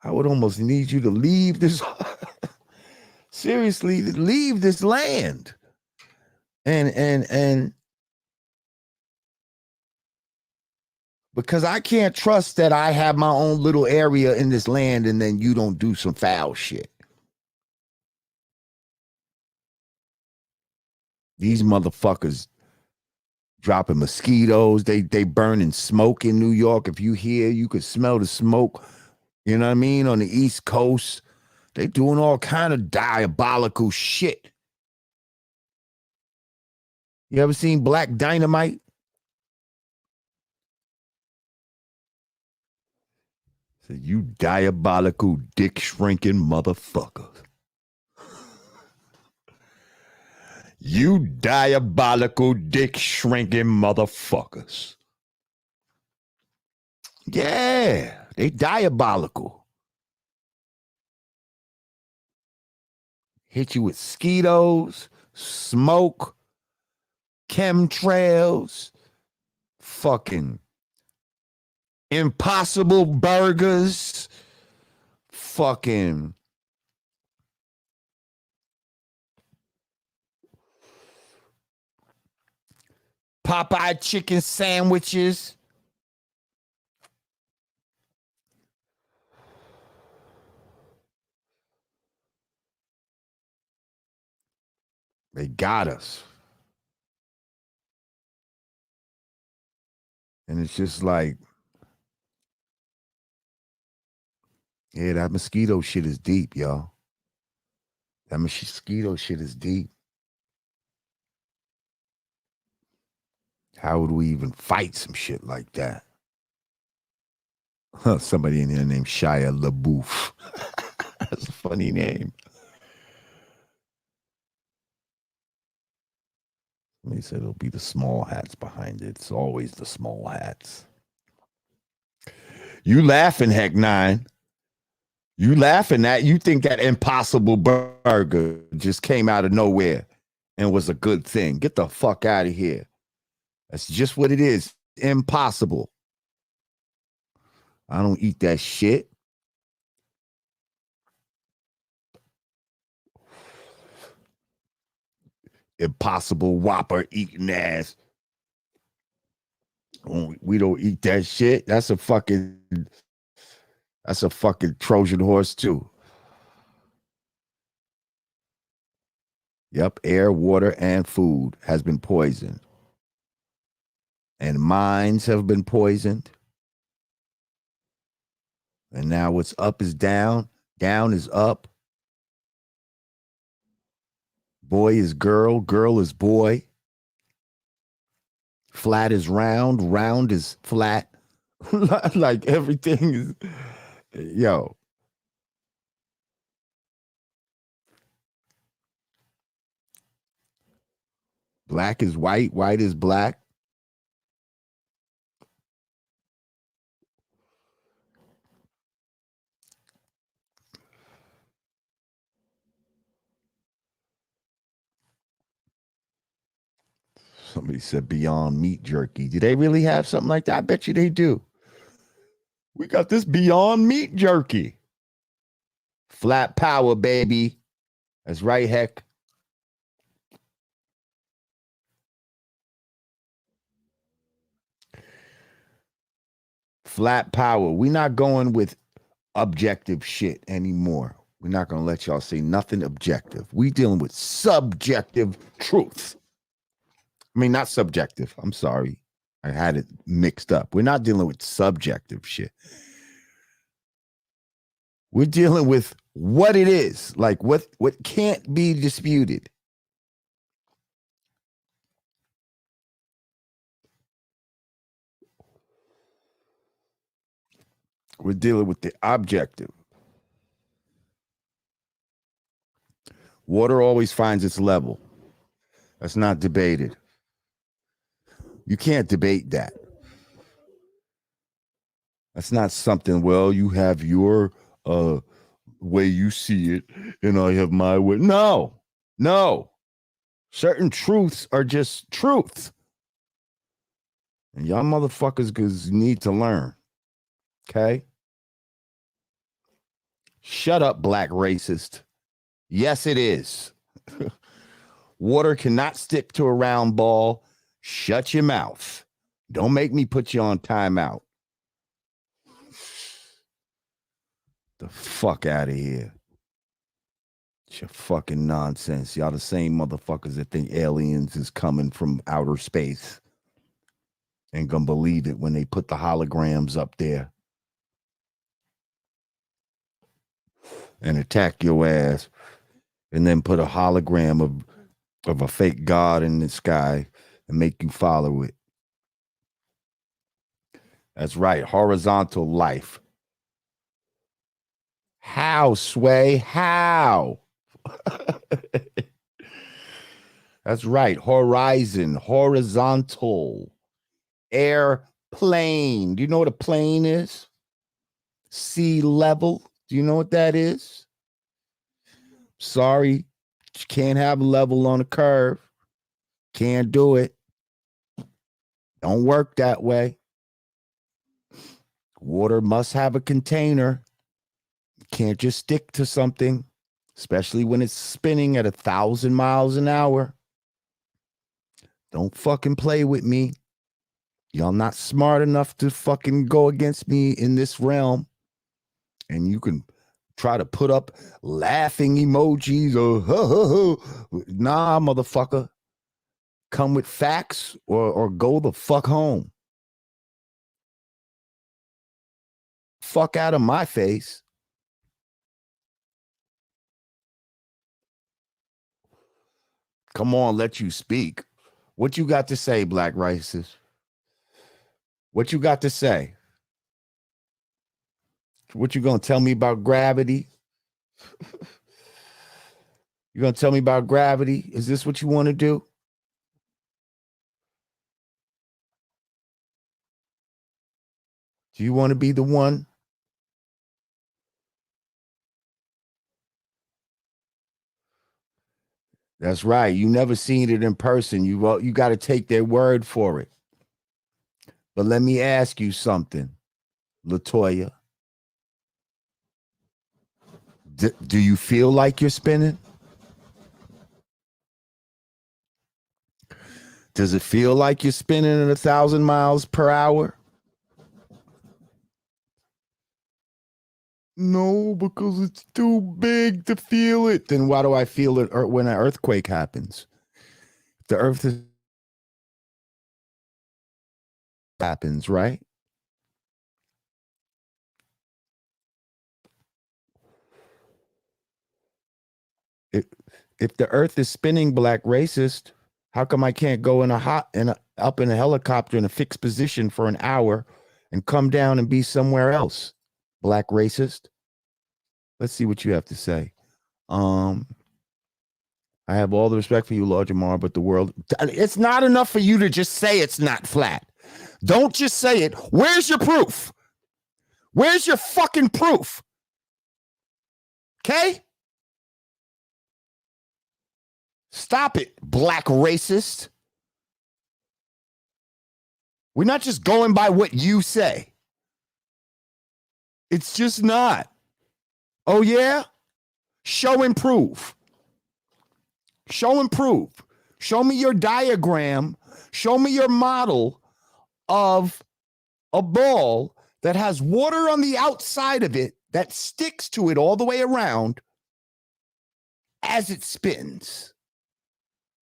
I would almost need you to leave this. Seriously, leave this land. And because I can't trust that I have my own little area in this land and then you don't do some foul shit. These motherfuckers dropping mosquitoes. They burning smoke in New York. If you hear, you could smell the smoke. You know what I mean? On the East Coast, they doing all kind of diabolical shit. You ever seen Black Dynamite? Said, you diabolical dick shrinking motherfucker. You diabolical dick shrinking motherfuckers. Yeah, they diabolical. Hit you with mosquitoes, smoke, chemtrails, fucking Impossible Burgers, fucking Popeye chicken sandwiches. They got us. And it's just like, yeah, that mosquito shit is deep, y'all. That mosquito shit is deep. How would we even fight some shit like that? Somebody in here named Shia LaBeouf. That's a funny name. He said it'll be the small hats behind it. It's always the small hats. You laughing, Heck Nine. You laughing at, you think that Impossible Burger just came out of nowhere and was a good thing. Get the fuck out of here. That's just what it is. Impossible. I don't eat that shit. Impossible Whopper eating ass. We don't eat that shit. That's a fucking Trojan horse too. Yep, air, water, and food has been poisoned. And minds have been poisoned. And now what's up is down, down is up. Boy is girl, girl is boy. Flat is round, round is flat. Like everything is, yo. Black is white, white is black. Somebody said Beyond Meat Jerky. Do they really have something like that? I bet you they do. We got this Beyond Meat Jerky. Flat power, baby. That's right, Heck. Flat power. We're not going with objective shit anymore. We're not going to let y'all say nothing objective. We dealing with subjective truth. I mean, not subjective. I'm sorry. I had it mixed up. We're not dealing with subjective shit. We're dealing with what it is, like what can't be disputed. We're dealing with the objective. Water always finds its level. That's not debated. You can't debate that. That's not something, well, you have your way you see it, and I have my way. No. Certain truths are just truths. And y'all motherfuckers need to learn. Okay? Shut up, black racist. Yes, it is. Water cannot stick to a round ball. Shut your mouth. Don't make me put you on timeout. The fuck out of here. It's your fucking nonsense. Y'all the same motherfuckers that think aliens is coming from outer space. Ain't gonna believe it when they put the holograms up there and attack your ass, and then put a hologram of a fake god in the sky and make you follow it. That's right, horizontal life. How, Sway? How? That's right, horizon, horizontal, airplane. Do you know what a plane is? Sea level. Do you know what that is? Sorry, you can't have a level on a curve. Can't do it. Don't work that way. Water must have a container. Can't just stick to something, especially when it's spinning at 1,000 miles an hour. Don't fucking play with me. Y'all not smart enough to fucking go against me in this realm. And you can try to put up laughing emojis or nah, motherfucker. Come with facts or go the fuck home. Fuck out of my face. Come on, let you speak. What you got to say, black racist? What you got to say? What you gonna tell me about gravity? You gonna tell me about gravity? Is this what you want to do? Do you want to be the one? That's right. You never seen it in person. You got to take their word for it. But let me ask you something, Latoya. Do you feel like you're spinning? Does it feel like you're spinning at 1,000 miles per hour? No, because it's too big to feel it. Then why do I feel it when an earthquake happens? The earth happens, right? If the earth is spinning, black racist, how come I can't go up in a helicopter in a fixed position for an hour and come down and be somewhere else? Black racist. Let's see what you have to say. I have all the respect for you, Lord Jamar, but the world, it's not enough for you to just say it's not flat. Don't just say it. Where's your proof? Where's your fucking proof? Okay? Stop it, black racist. We're not just going by what you say. It's just not. Oh, yeah? Show and prove. Show and prove. Show me your diagram. Show me your model of a ball that has water on the outside of it that sticks to it all the way around as it spins.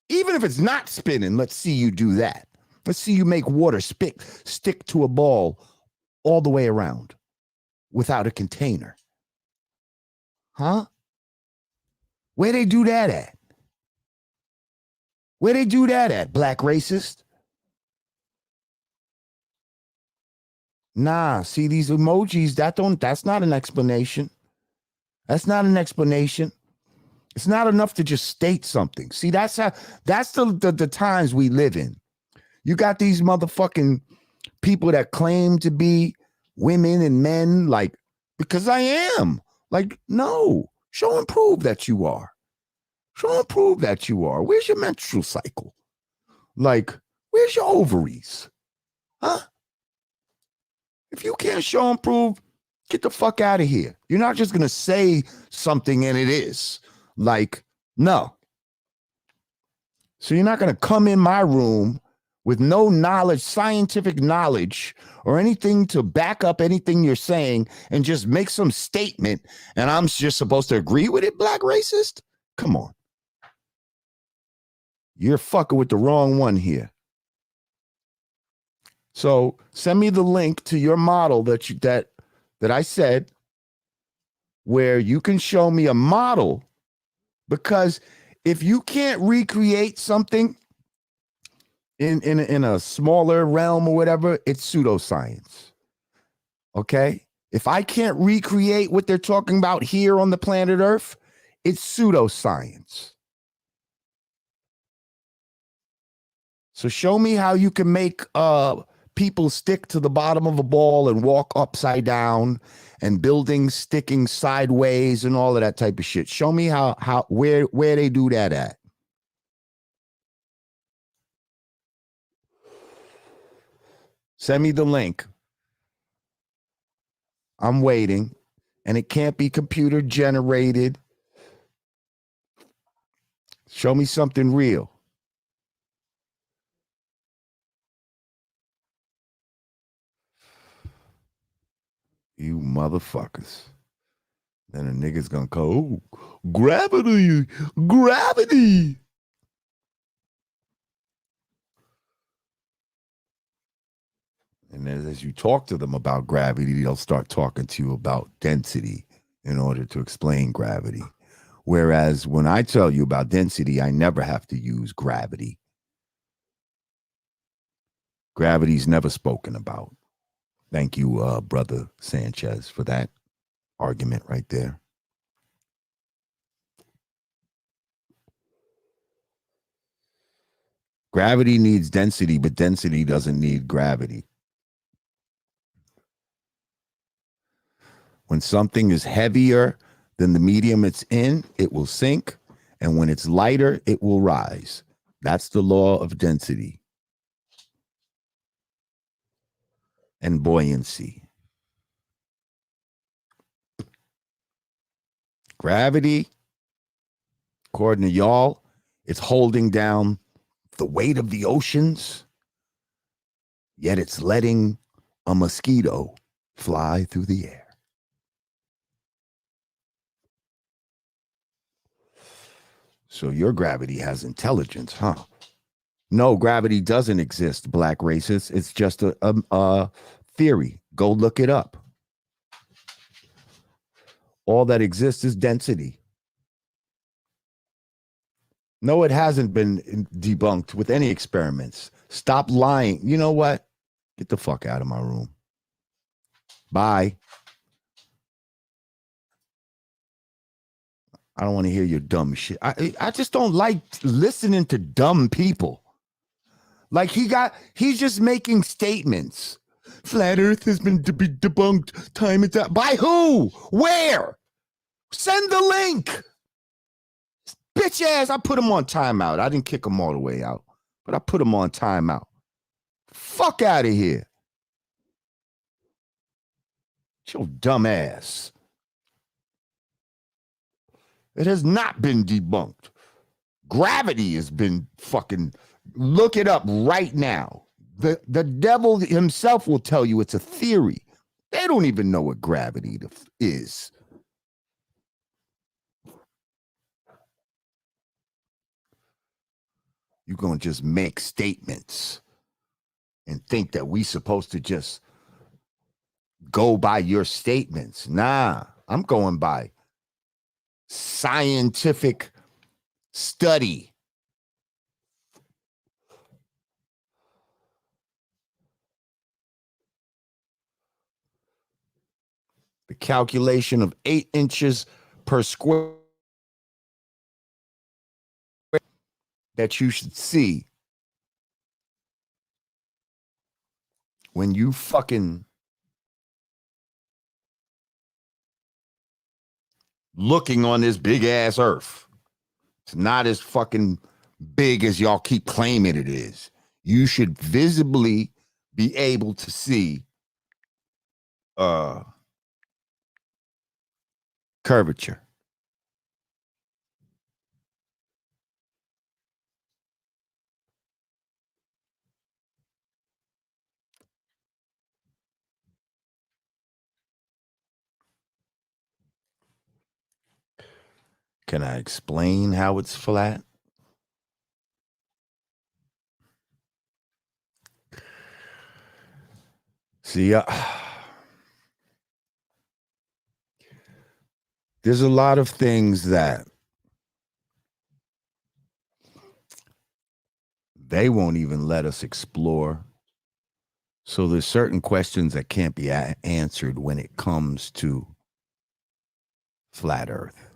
Even if it's not spinning, let's see you do that. Let's see you make water stick to a ball all the way around without a container. Huh? Where they do that at? Where they do that at, black racist? Nah, see these emojis, that's not an explanation. That's not an explanation. It's not enough to just state something. See, that's the times we live in. You got these motherfucking people that claim to be women and men, like, because I am. Like, no, show and prove that you are. Show and prove that you are. Where's your menstrual cycle? Like, where's your ovaries? Huh? If you can't show and prove, get the fuck out of here. You're not just going to say something and it is. Like, no. So you're not going to come in my room with no knowledge, scientific knowledge, or anything to back up anything you're saying and just make some statement and I'm just supposed to agree with it, black racist? Come on. You're fucking with the wrong one here. So send me the link to your model that I said, where you can show me a model, because if you can't recreate something in a smaller realm or whatever, it's pseudoscience. Okay? If I can't recreate what they're talking about here on the planet Earth, it's pseudoscience. So show me how you can make people stick to the bottom of a ball and walk upside down, and buildings sticking sideways and all of that type of shit. Show me where they do that at. Send me the link. I'm waiting, and it can't be computer generated. Show me something real. You motherfuckers. Then a nigga's gonna go, oh, gravity. And then as you talk to them about gravity, they'll start talking to you about density in order to explain gravity. Whereas when I tell you about density, I never have to use gravity. Gravity's never spoken about. Thank you, Brother Sanchez, for that. argument right there. Gravity needs density, but density doesn't need gravity. When something is heavier than the medium it's in, it will sink. And when it's lighter, it will rise. That's the law of density and buoyancy. Gravity, according to y'all, it's holding down the weight of the oceans, yet it's letting a mosquito fly through the air. So your gravity has intelligence, huh? No, gravity doesn't exist, black racists. It's just a theory. Go look it up. All that exists is density. No, it hasn't been debunked with any experiments. Stop lying. You know what? Get the fuck out of my room. Bye. I don't want to hear your dumb shit. I just don't like listening to dumb people. Like he's just making statements. Flat Earth has been debunked time and time. By who? Where? Send the link. Bitch ass, I put him on timeout. I didn't kick him all the way out, but I put him on timeout. Fuck out of here. Your dumb ass. It has not been debunked. Gravity has been fucking, look it up right now. The devil himself will tell you it's a theory. They don't even know what gravity is. You're going to just make statements and think that we supposed to just go by your statements. Nah, I'm going by scientific study. The calculation of 8 inches per square that you should see when you fucking looking on this big ass earth. It's not as fucking big as y'all keep claiming it is. You should visibly be able to see curvature. Can I explain how it's flat? See, there's a lot of things that they won't even let us explore. So there's certain questions that can't be answered when it comes to flat Earth.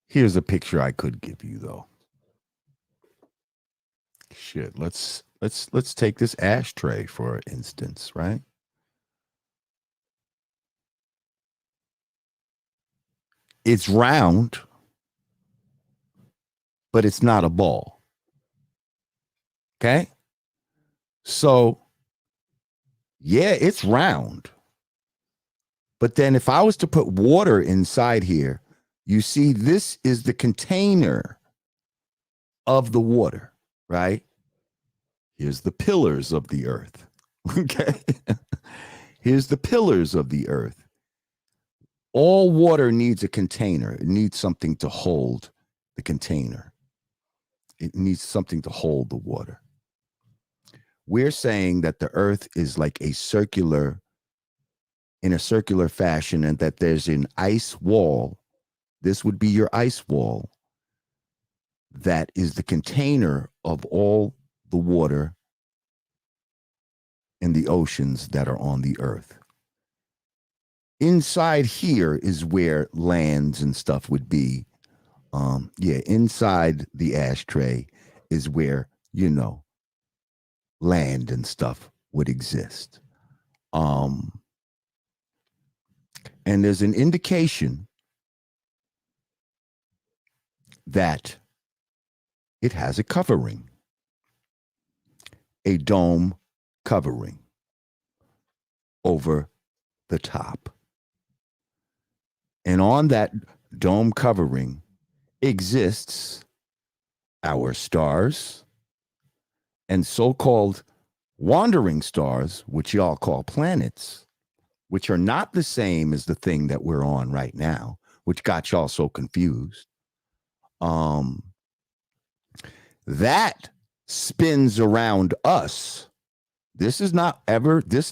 Here's a picture I could give you though. Shit, let's take this ashtray for instance, right? It's round, but it's not a ball. Okay? So, yeah, it's round. But then if I was to put water inside here, you see this is the container of the water, right? Here's the pillars of the earth. Okay? Here's the pillars of the earth. All water needs a container. It needs something to hold the container. It needs something to hold the water. We're saying that the earth is like in a circular fashion, and that there's an ice wall. This would be your ice wall that is the container of all the water in the oceans that are on the earth. Inside here is where lands and stuff would be. Inside the ashtray is where, land and stuff would exist. And there's an indication that it has a covering, a dome covering over the top. And on that dome covering exists our stars and so-called wandering stars, which y'all call planets, which are not the same as the thing that we're on right now, which got y'all so confused. That spins around us. This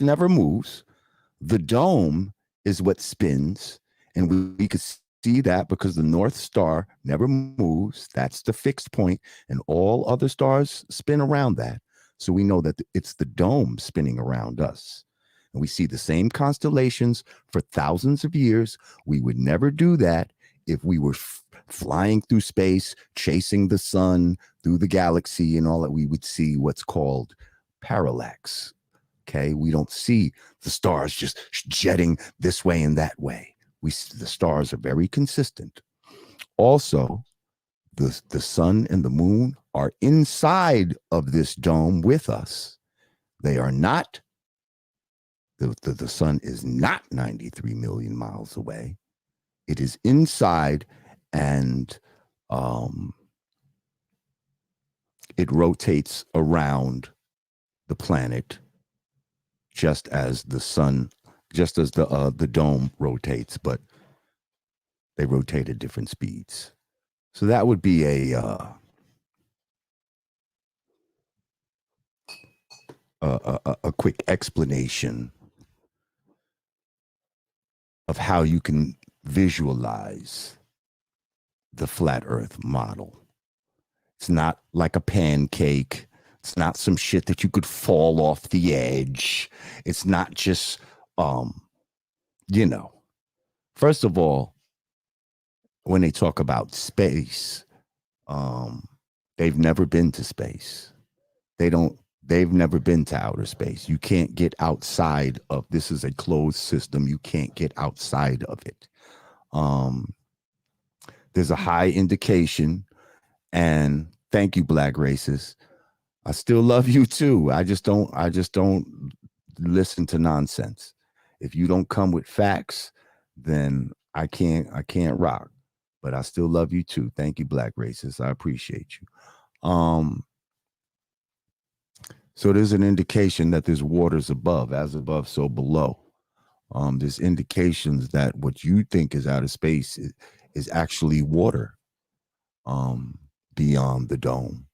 never moves. The dome is what spins, and we could see that because the North Star never moves. That's the fixed point, and all other stars spin around that. So we know that it's the dome spinning around us. And we see the same constellations for thousands of years. We would never do that if we were flying through space, chasing the sun through the galaxy and all that. We would see what's called parallax. Okay, we don't see the stars just jetting this way and that way. The stars are very consistent. Also, the sun and the moon are inside of this dome with us. They are not. The sun is not 93 million miles away. It is inside, and it rotates around the planet just as the sun, just as the dome rotates, but they rotate at different speeds. So that would be a quick explanation of how you can visualize the flat earth model. It's not like a pancake. It's not some shit that you could fall off the edge. It's not just, first of all, when they talk about space, they've never been to space. They've never been to outer space. You can't get outside of, this is a closed system. You can't get outside of it. There's a high indication, and thank you, Black racists. I still love you too. I just don't listen to nonsense. If you don't come with facts, then I can't rock. But I still love you too. Thank you, Black racists. I appreciate you. So there's an indication that there's waters above, as above, so below. There's indications that what you think is outer space is actually water beyond the dome.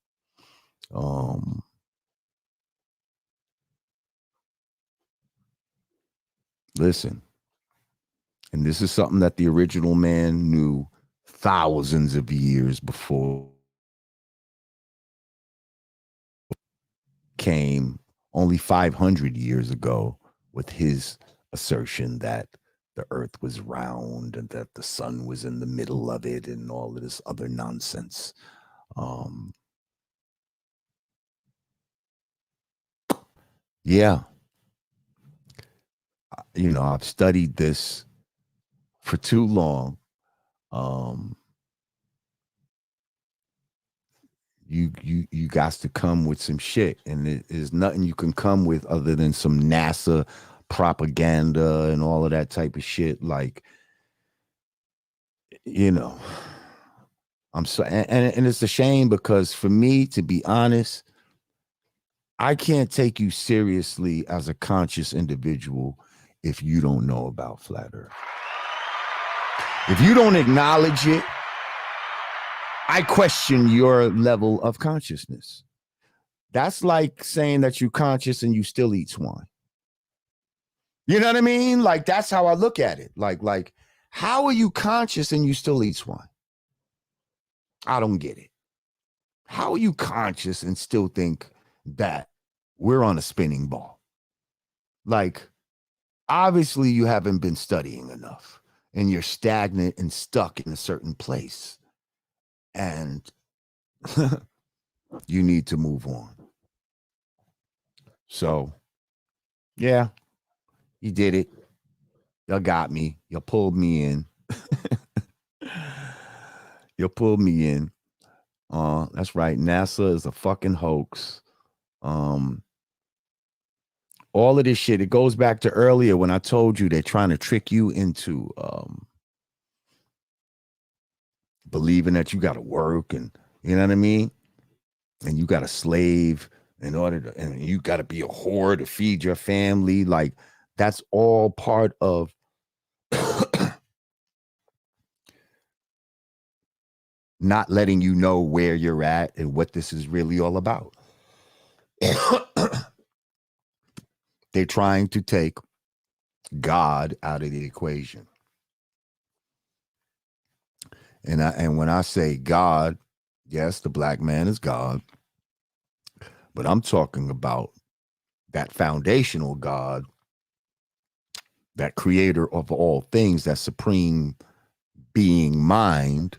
Listen, and this is something that the original man knew thousands of years before came only 500 years ago with his assertion that the earth was round and that the sun was in the middle of it and all of this other nonsense. Yeah. I've studied this for too long. You got to come with some shit, and there's nothing you can come with other than some NASA propaganda and all of that type of shit. Like, I'm so, and it's a shame because for me, to be honest, I can't take you seriously as a conscious individual if you don't know about flat earth. If you don't acknowledge it, I question your level of consciousness. That's like saying that you're conscious and you still eat swine. You know what I mean? Like, that's how I look at it. Like, how are you conscious and you still eat swine? I don't get it. How are you conscious and still think that we're on a spinning ball? Like, obviously, you haven't been studying enough and you're stagnant and stuck in a certain place. And you need to move on. So, yeah, you did it. You got me. You pulled me in. You pulled me in. That's right. NASA is a fucking hoax. All of this shit, it goes back to earlier when I told you they're trying to trick you into believing that you got to work and, you know what I mean? And you got to slave in order to, and you got to be a whore to feed your family. Like, that's all part of not letting you know where you're at and what this is really all about. They're trying to take God out of the equation. And when I say God, yes, the black man is God, but I'm talking about that foundational God, that creator of all things, that supreme being mind,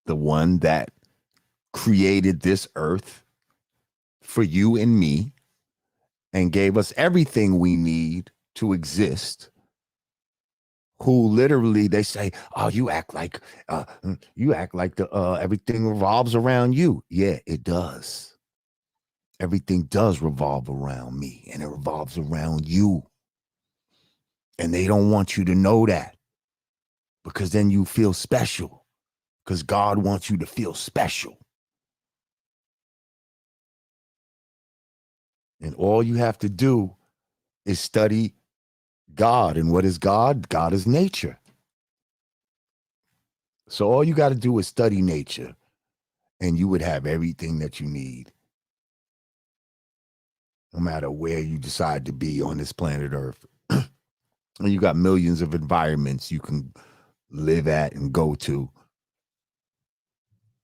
the one that created this earth for you and me and gave us everything we need to exist, who literally, they say, oh, you act like the everything revolves around you. Yeah, it does. Everything does revolve around me, and it revolves around you. And they don't want you to know that, because then you feel special, because God wants you to feel special. And all you have to do is study God. And what is God? God is nature. So all you got to do is study nature, and you would have everything that you need, no matter where you decide to be on this planet Earth. And you got millions of environments you can live at and go to.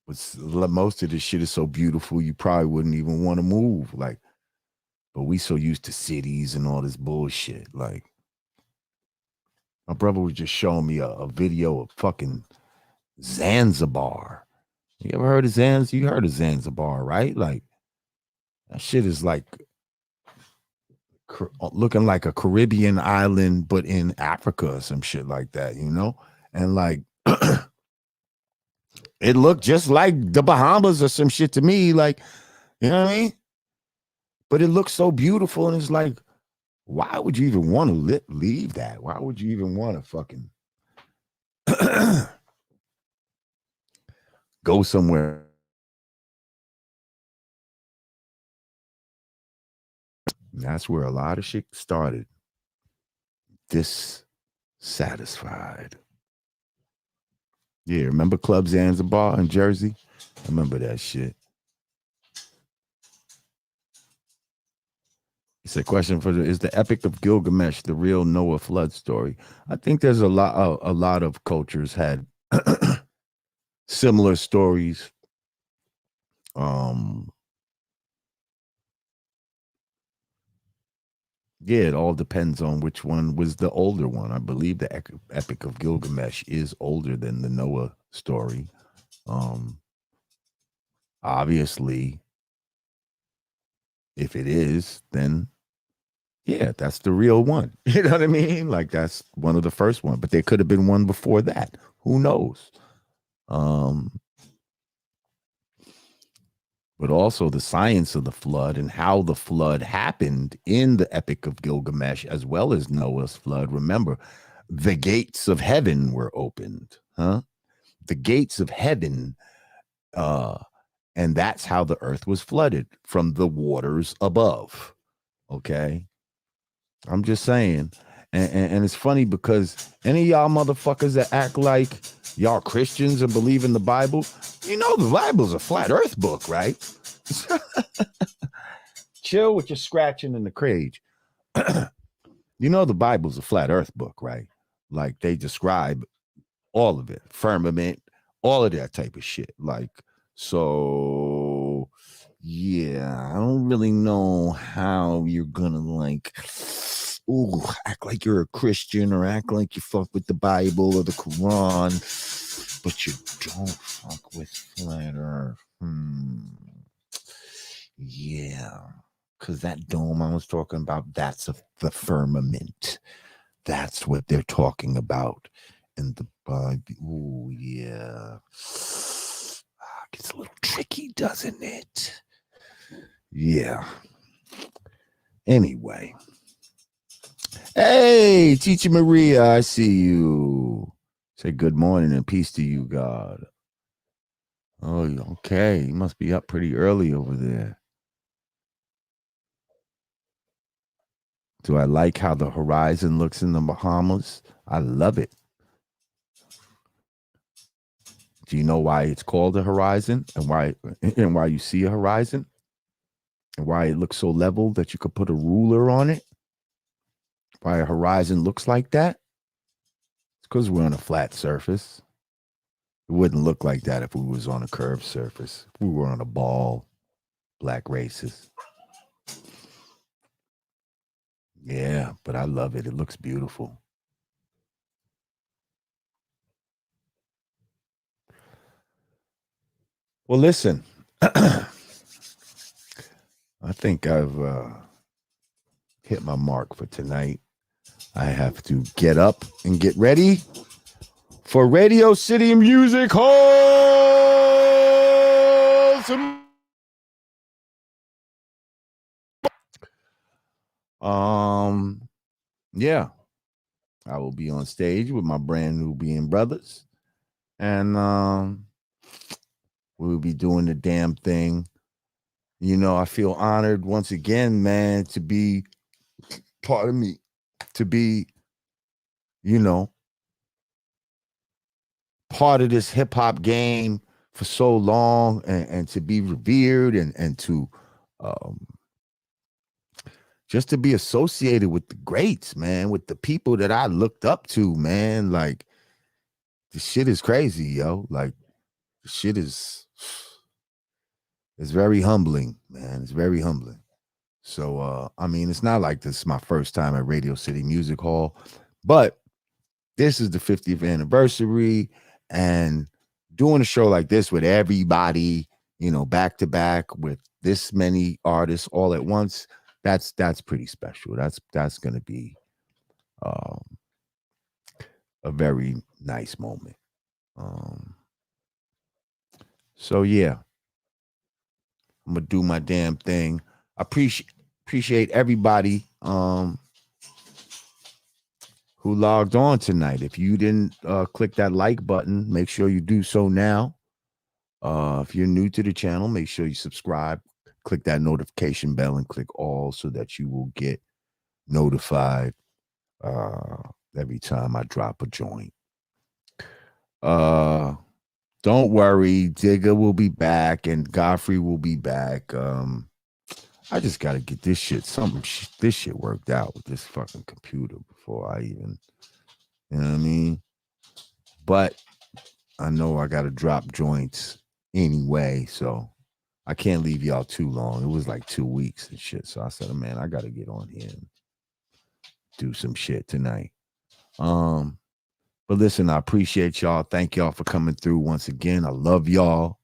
But most of this shit is so beautiful, you probably wouldn't even want to move. Like, but we so used to cities and all this bullshit. Like, my brother was just showing me a video of fucking Zanzibar. You ever heard of Zanzibar? You heard of Zanzibar, right? Like, that shit is like looking like a Caribbean island, but in Africa or some shit like that, you know? And like, it looked just like the Bahamas or some shit to me. Like, you know what I mean? But it looks so beautiful, and it's like, why would you even want to leave that? Why would you even want to fucking go somewhere? And that's where a lot of shit started. Dissatisfied. Yeah, remember Club Zanzibar in Jersey? I remember that shit. It's a question for is the Epic of Gilgamesh the real Noah flood story? I think there's a lot of cultures had similar stories. Yeah, it all depends on which one was the older one. I believe the Epic of Gilgamesh is older than the Noah story. Obviously, if it is, then yeah, that's the real one. You know what I mean? Like, that's one of the first one, but there could have been one before that. Who knows? But also the science of the flood and how the flood happened in the Epic of Gilgamesh, as well as Noah's flood. Remember, the gates of heaven were opened, huh? The gates of heaven, and that's how the earth was flooded, from the waters above. Okay, I'm just saying. And it's funny because any of y'all motherfuckers that act like y'all Christians and believe in the Bible, you know the Bible's a flat earth book, right? Chill with your scratching in the cage. You know the Bible's a flat earth book, right? Like they describe all of it, firmament, all of that type of shit. Like, so yeah, I don't really know how you're gonna like, ooh, act like you're a Christian or act like you fuck with the Bible or the Quran, but you don't fuck with flat Earth. Yeah, because that dome I was talking about, that's the firmament. That's what they're talking about in the Bible. Ooh, yeah. Gets a little tricky, doesn't it? Yeah. Anyway. Hey, Teacher Maria, I see you. Say good morning and peace to you, God. Oh, okay. You must be up pretty early over there. Do I like how the horizon looks in the Bahamas? I love it. Do you know why it's called a horizon and why you see a horizon? And why it looks so level that you could put a ruler on it? Why a horizon looks like that? It's because we're on a flat surface. It wouldn't look like that if we was on a curved surface. If we were on a ball, black races. Yeah, but I love it. It looks beautiful. Well, listen, I think I've hit my mark for tonight. I have to get up and get ready for Radio City Music Hall. Yeah, I will be on stage with my brand new being brothers, and we'll be doing the damn thing. You know, I feel honored once again, man, to be part of me, to be, you know, part of this hip hop game for so long, and to be revered and to just to be associated with the greats, man, with the people that I looked up to, man. Like, the shit is crazy, yo. Like, the shit is, it's very humbling, man. It's very humbling. So, I mean, it's not like this is my first time at Radio City Music Hall, but this is the 50th anniversary, and doing a show like this with everybody, you know, back to back with this many artists all at once, that's pretty special. That's going to be a very nice moment. So yeah, I'm gonna do my damn thing. I appreciate everybody who logged on tonight. If you didn't click that like button, make sure you do so now. If you're new to the channel, make sure you subscribe, click that notification bell, and click all so that you will get notified every time I drop a joint. Don't worry, Digger will be back and Godfrey will be back. I just got to get this shit, this shit worked out with this fucking computer before I even, you know what I mean? But I know I got to drop joints anyway, so I can't leave y'all too long. It was like 2 weeks and shit. So I said, man, I got to get on here and do some shit tonight. But listen, I appreciate y'all. Thank y'all for coming through once again. I love y'all.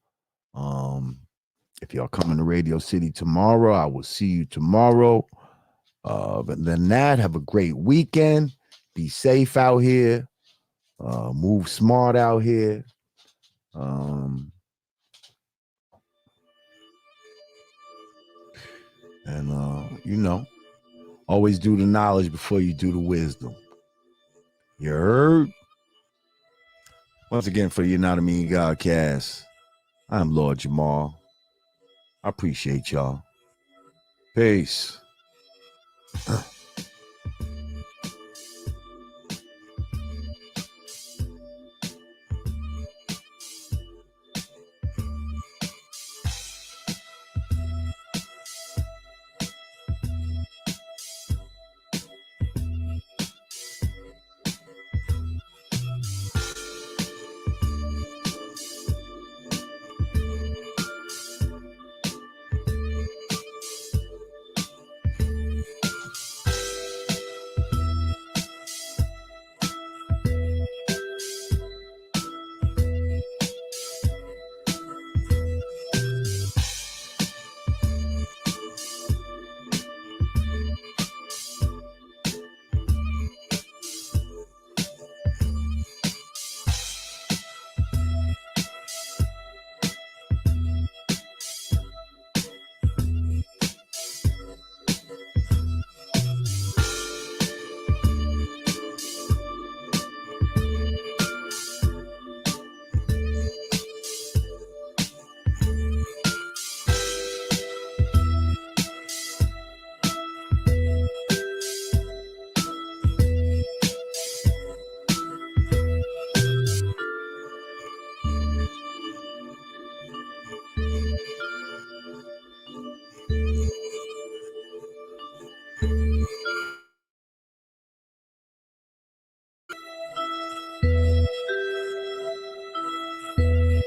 If y'all coming to Radio City tomorrow, I will see you tomorrow. But than that, have a great weekend. Be safe out here. Move smart out here. And you know, always do the knowledge before you do the wisdom. You heard? Once again, for the Not a Mean Godcast, I'm Lord Jamar. I appreciate y'all. Peace.